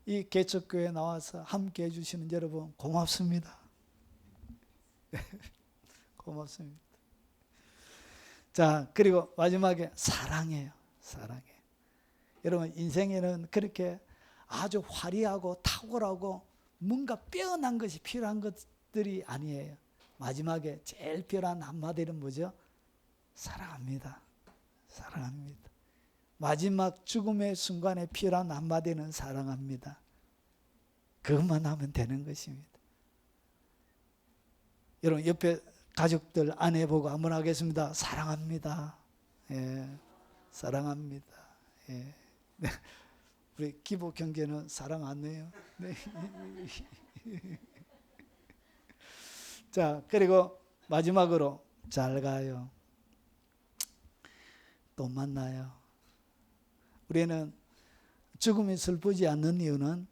이 개척교회에 나와서 함께 해주시는 여러분 고맙습니다. 고맙습니다. 자, 그리고 마지막에 사랑해요. 사랑해. 여러분 인생에는 그렇게 아주 화려하고 탁월하고 뭔가 빼어난 것이 필요한 것들이 아니에요. 마지막에 제일 필요한 한마디는 뭐죠? 사랑합니다. 사랑합니다. 마지막 죽음의 순간에 필요한 한마디는 사랑합니다. 그것만 하면 되는 것입니다. 여러분 옆에 가족들 아내 보고 한번 하겠습니다. 사랑합니다. 예, 사랑합니다. 예. 네. 우리 기복 형제는 사랑 안 해요. 네. 자, 그리고 마지막으로 잘 가요. 또 만나요. 우리는 죽음이 슬프지 않는 이유는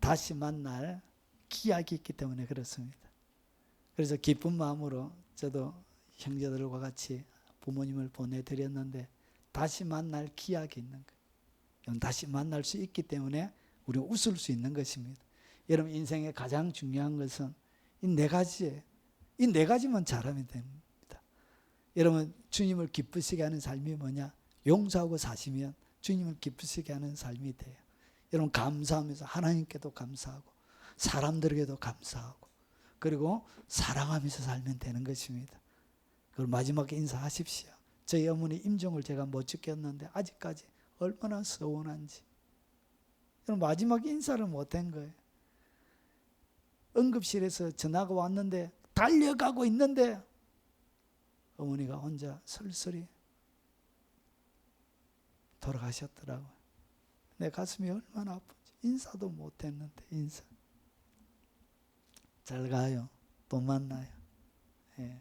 다시 만날 기약이 있기 때문에 그렇습니다. 그래서 기쁜 마음으로 저도 형제들과 같이 부모님을 보내드렸는데 다시 만날 기약이 있는 거예요. 다시 만날 수 있기 때문에 우리가 웃을 수 있는 것입니다. 여러분 인생의 가장 중요한 것은 이 네 가지예요. 이 네 가지만 잘하면 됩니다. 여러분 주님을 기쁘시게 하는 삶이 뭐냐? 용서하고 사시면 주님을 기쁘시게 하는 삶이 돼요. 여러분 감사하면서 하나님께도 감사하고 사람들에게도 감사하고 그리고 사랑하면서 살면 되는 것입니다. 그리고 마지막에 인사하십시오. 저희 어머니 임종을 제가 못 지켰는데 아직까지 얼마나 서운한지. 여러분 마지막 인사를 못한 거예요. 응급실에서 전화가 왔는데 달려가고 있는데 어머니가 혼자 쓸쓸히 돌아가셨더라고요. 내 가슴이 얼마나 아픈지. 인사도 못했는데 인사. 잘 가요. 또 만나요. 예.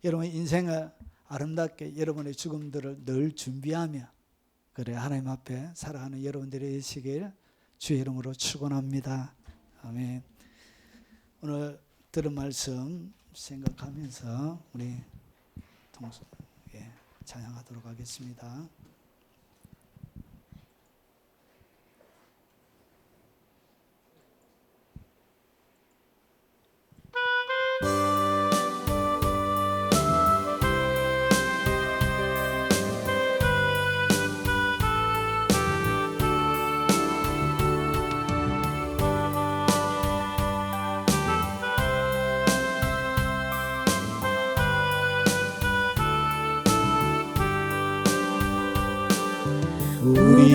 여러분 인생을 아름답게 여러분의 죽음들을 늘 준비하며 그래 하나님 앞에 살아가는 여러분들이 되시길 주의 이름으로 축원합니다. 아멘. 오늘 들은 말씀 생각하면서 우리 찬양하도록 하겠습니다. 우리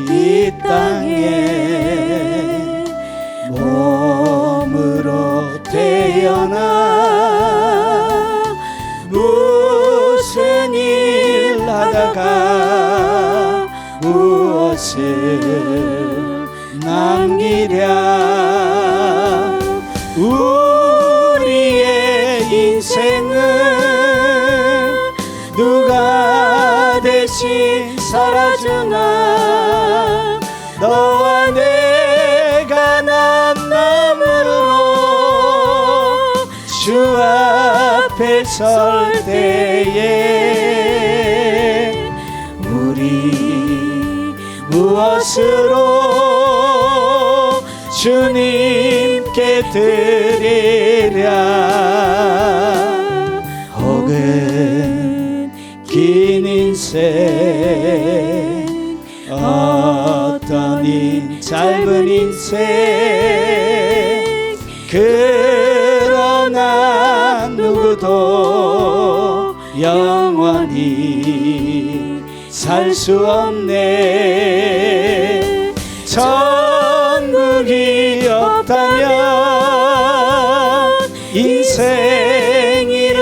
이 땅에 몸으로 태어나 무슨 일 하다가 무엇을 남기랴. 우리의 인생은 누가 대신 살아주나. 너와 내가 남남으로 주 앞에 설 때에 우리 무엇으로 주님께 드리랴. 혹은 긴 인생 어떤 짧은 인생 그러나 누구도 영원히 살 수 없네. 천국이 없다면 인생이란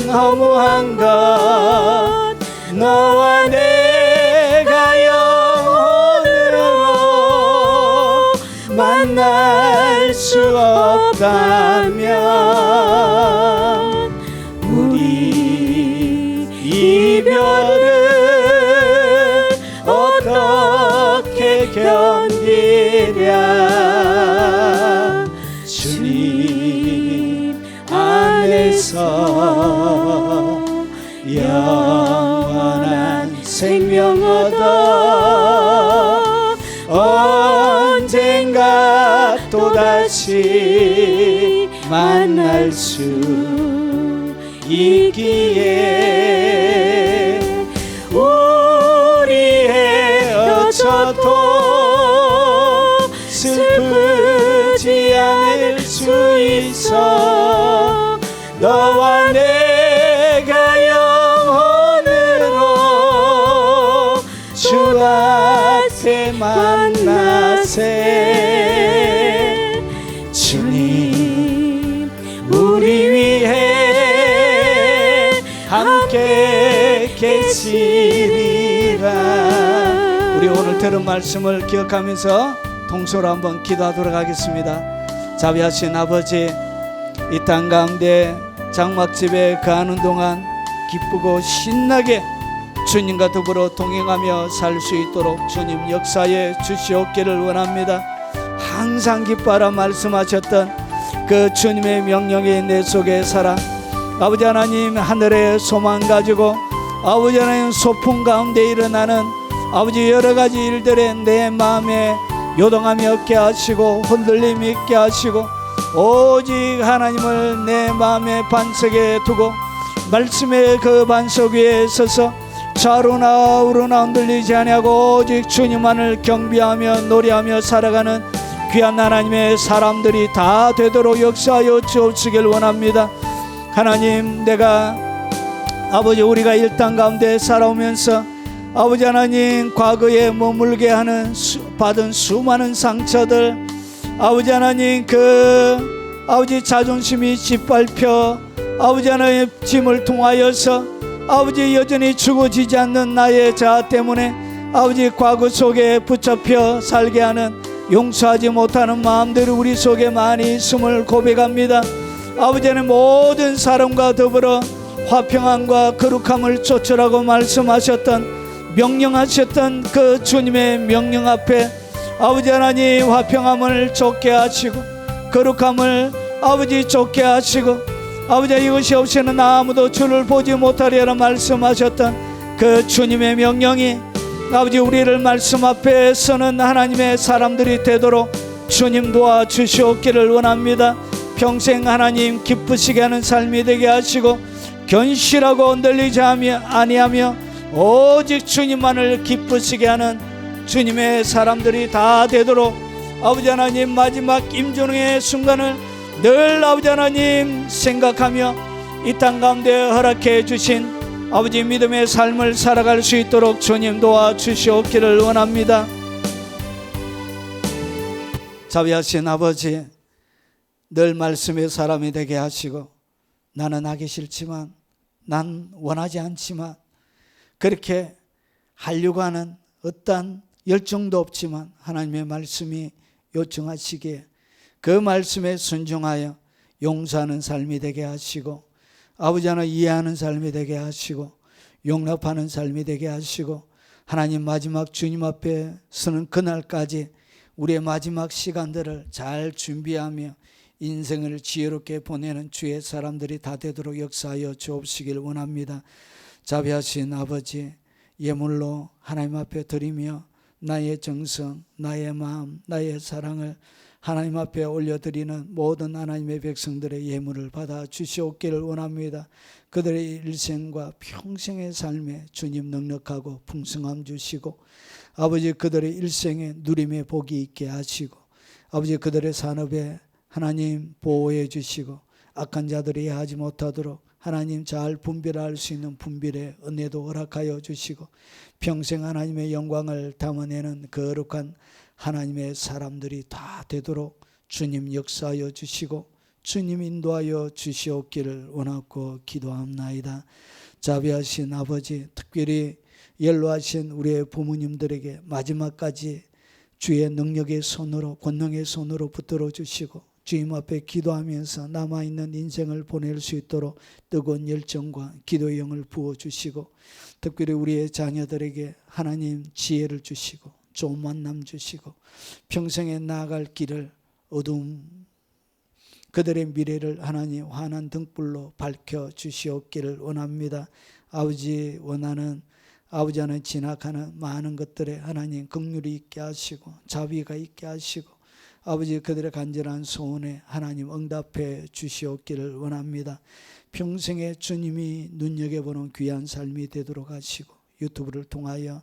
허무한 것. 너와 내가 영혼으로 만날 수 없다면 우리 이별을 어떻게 견디랴. 주님 안에서 영원한 생명 얻어 갈 수 있기에 우리 헤어져도 슬프지 않을 수 있어 너와 내가 영원으로 주 앞에 만나세 주님 우리 위해 함께 계시리라. 우리 오늘 들은 말씀을 기억하면서 동서로 한번 기도하도록 하겠습니다. 자비하신 아버지, 이 땅 가운데 장막집에 거하는 동안 기쁘고 신나게 주님과 더불어 동행하며 살 수 있도록 주님 역사에 주시옵기를 원합니다. 항상 기뻐하라 말씀하셨던 그 주님의 명령이 내 속에 살아 아버지 하나님 하늘의 소망 가지고 아버지 하나님 소풍 가운데 일어나는 아버지 여러 가지 일들에 내 마음에 요동함이 없게 하시고 흔들림이 있게 하시고 오직 하나님을 내 마음의 반석에 두고 말씀의 그 반석 위에 서서 좌로나 우로나 흔들리지 아니하고 오직 주님만을 경배하며 노래하며 살아가는 귀한 하나님의 사람들이 다 되도록 역사하여 주옵시길 원합니다. 하나님, 내가 아버지 우리가 이 땅 가운데 살아오면서 아버지 하나님 과거에 머물게 하는 받은 수많은 상처들 아버지 하나님 그 아버지 자존심이 짓밟혀 아버지 하나님 짐을 통하여서 아버지 여전히 죽어지지 않는 나의 자아 때문에 아버지 과거 속에 붙잡혀 살게 하는 용서하지 못하는 마음들이 우리 속에 많이 있음을 고백합니다. 아버지 하나님 모든 사람과 더불어 화평함과 거룩함을 쫓으라고 말씀하셨던 명령하셨던 그 주님의 명령 앞에 아버지 하나님 화평함을 쫓게 하시고 거룩함을 아버지 쫓게 하시고 아버지 이것이 없이는 아무도 주를 보지 못하리라 말씀하셨던 그 주님의 명령이 아버지 우리를 말씀 앞에 서는 하나님의 사람들이 되도록 주님 도와주시옵기를 원합니다. 평생 하나님 기쁘시게 하는 삶이 되게 하시고 견실하고 흔들리지 아니하며 오직 주님만을 기쁘시게 하는 주님의 사람들이 다 되도록 아버지 하나님 마지막 임종의 순간을 늘 아버지 하나님 생각하며 이 땅 가운데 허락해 주신 아버지 믿음의 삶을 살아갈 수 있도록 주님 도와주시옵기를 원합니다. 자비하신 아버지, 늘 말씀의 사람이 되게 하시고 나는 하기 싫지만 난 원하지 않지만 그렇게 하려고 하는 어떠한 열정도 없지만 하나님의 말씀이 요청하시기에 그 말씀에 순종하여 용서하는 삶이 되게 하시고 아버지 하나 이해하는 삶이 되게 하시고 용납하는 삶이 되게 하시고 하나님 마지막 주님 앞에 서는 그날까지 우리의 마지막 시간들을 잘 준비하며 인생을 지혜롭게 보내는 주의 사람들이 다 되도록 역사하여 주옵시길 원합니다. 자비하신 아버지, 예물로 하나님 앞에 드리며 나의 정성, 나의 마음, 나의 사랑을 하나님 앞에 올려드리는 모든 하나님의 백성들의 예물을 받아 주시옵기를 원합니다. 그들의 일생과 평생의 삶에 주님 넉넉하고 풍성함 주시고 아버지 그들의 일생에 누림의 복이 있게 하시고 아버지 그들의 산업에 하나님 보호해 주시고 악한 자들이 하지 못하도록 하나님 잘 분별할 수 있는 분별의 은혜도 허락하여 주시고 평생 하나님의 영광을 담아내는 거룩한 하나님의 사람들이 다 되도록 주님 역사하여 주시고 주님 인도하여 주시옵기를 원하고 기도합나이다. 자비하신 아버지, 특별히 연로하신 우리의 부모님들에게 마지막까지 주의 능력의 손으로 권능의 손으로 붙들어 주시고 주님 앞에 기도하면서 남아있는 인생을 보낼 수 있도록 뜨거운 열정과 기도의 영을 부어주시고 특별히 우리의 자녀들에게 하나님 지혜를 주시고 좋은 만남 주시고 평생에 나아갈 길을 어두움 그들의 미래를 하나님 환한 등불로 밝혀 주시옵기를 원합니다. 아버지 원하는 아버지 하나님 지나가는 많은 것들에 하나님 긍휼이 있게 하시고 자비가 있게 하시고 아버지 그들의 간절한 소원에 하나님 응답해 주시옵기를 원합니다. 평생에 주님이 눈여겨보는 귀한 삶이 되도록 하시고 유튜브를 통하여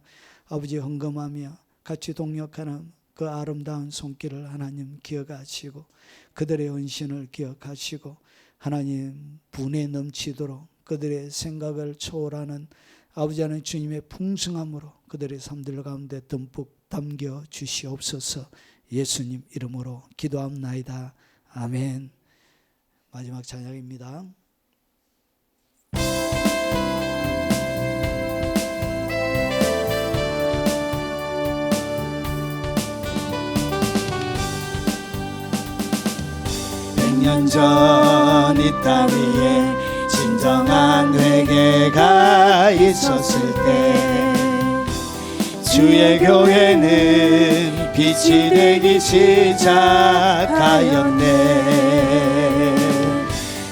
아버지 헌금하며 같이 동역하는 그 아름다운 손길을 하나님 기억하시고 그들의 헌신을 기억하시고 하나님 분에 넘치도록 그들의 생각을 초월하는 아버지 하나님 주님의 풍성함으로 그들의 삶들 가운데 듬뿍 담겨 주시옵소서. 예수님 이름으로 기도합나이다. 아멘. 마지막 찬양입니다. 년 전 이 땅 위에 진정한 회개가 있었을 때 주의 교회는 빛이 되기 시작하였네.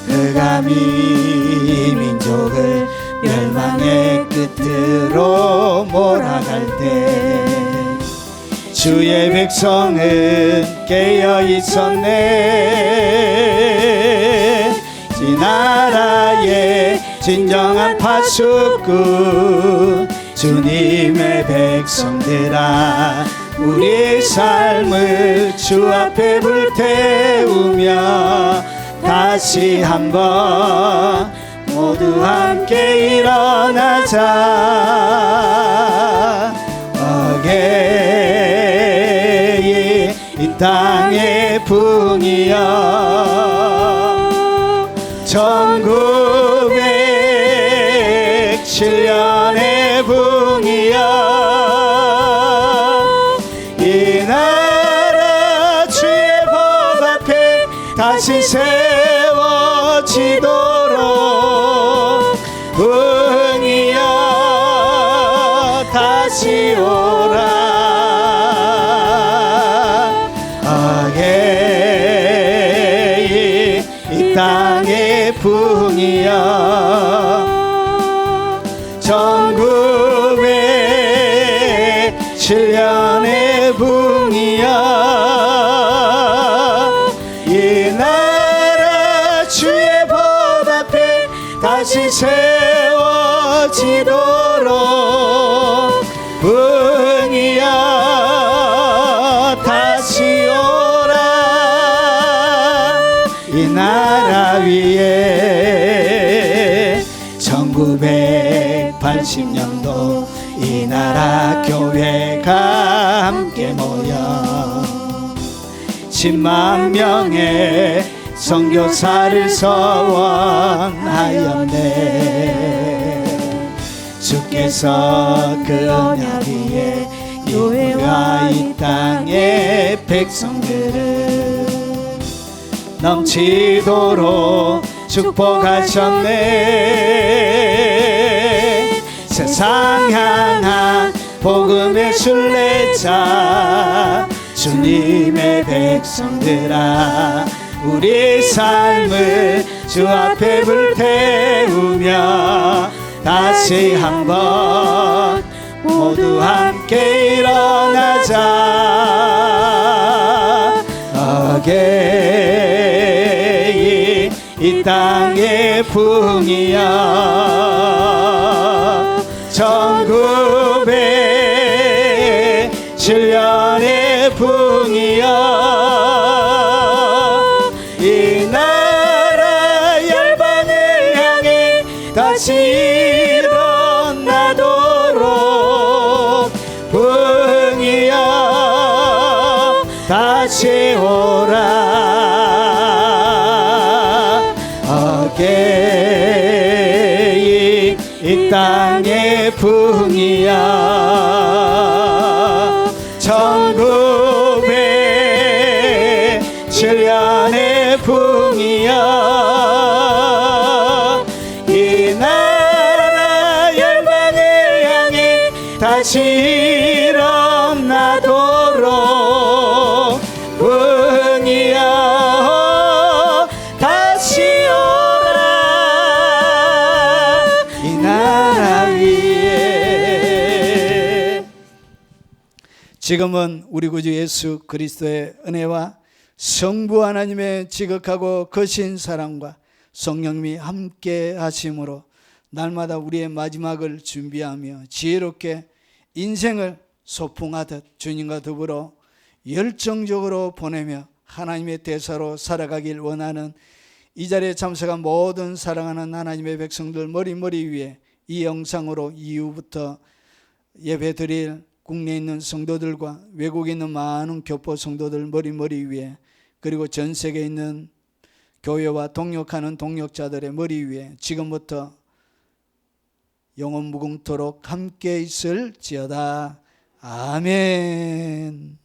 흑암이 민족을 멸망의 끝으로 몰아갈 때 주의 백성은 깨어 있었네. 이 나라의 진정한 파수꾼 주님의 백성들아, 우리 삶을 주 앞에 불태우며 다시 한번 모두 함께 일어나자. 어게인 이 땅의 풍이여 1907년의 풍이여 이 나라 주의 법 앞에 다시 세워지도록 풍이여 다시 오라. 어게인 이 땅의 풍이여 1907년의 풍이여 이 나라 주의 법 앞에 다시 세워지도록 풍이여 다시 오라. 이 나라 위에 1980년도 이 나라 교회가 함께 모여 10만 명의 선교사를 서원하였네. 주께서 그 언약 위에 교회와 이 땅의 백성들을 넘치도록 축복하셨네. 세상 향한 복음의 순례자 주님의 백성들아, 우리 삶을 주 앞에 불태우며 다시 한번 모두 함께 일어나자. 어게인 이 땅의 풍이여 1907년의 풍이여 이 나라 열방을 향해 다시 일어나도록 풍이여 다시 오라. 어게인 이 땅의 풍이여 1907년의 풍이여 이 나라 열방을 향해 다시 일어나도록 풍이여 다시 오라. 이 나라 위에 지금은 우리 구주 예수 그리스도의 은혜와 성부 하나님의 지극하고 거신 사랑과 성령님이 함께 하심으로 날마다 우리의 마지막을 준비하며 지혜롭게 인생을 소풍하듯 주님과 더불어 열정적으로 보내며 하나님의 대사로 살아가길 원하는 이 자리에 참석한 모든 사랑하는 하나님의 백성들 머리 위에 이 영상으로 이후부터 예배드릴 국내에 있는 성도들과 외국에 있는 많은 교포 성도들 머리 위에, 그리고 전 세계에 있는 교회와 동역하는 동역자들의 머리 위에 지금부터 영원 무궁토록 함께 있을지어다. 아멘.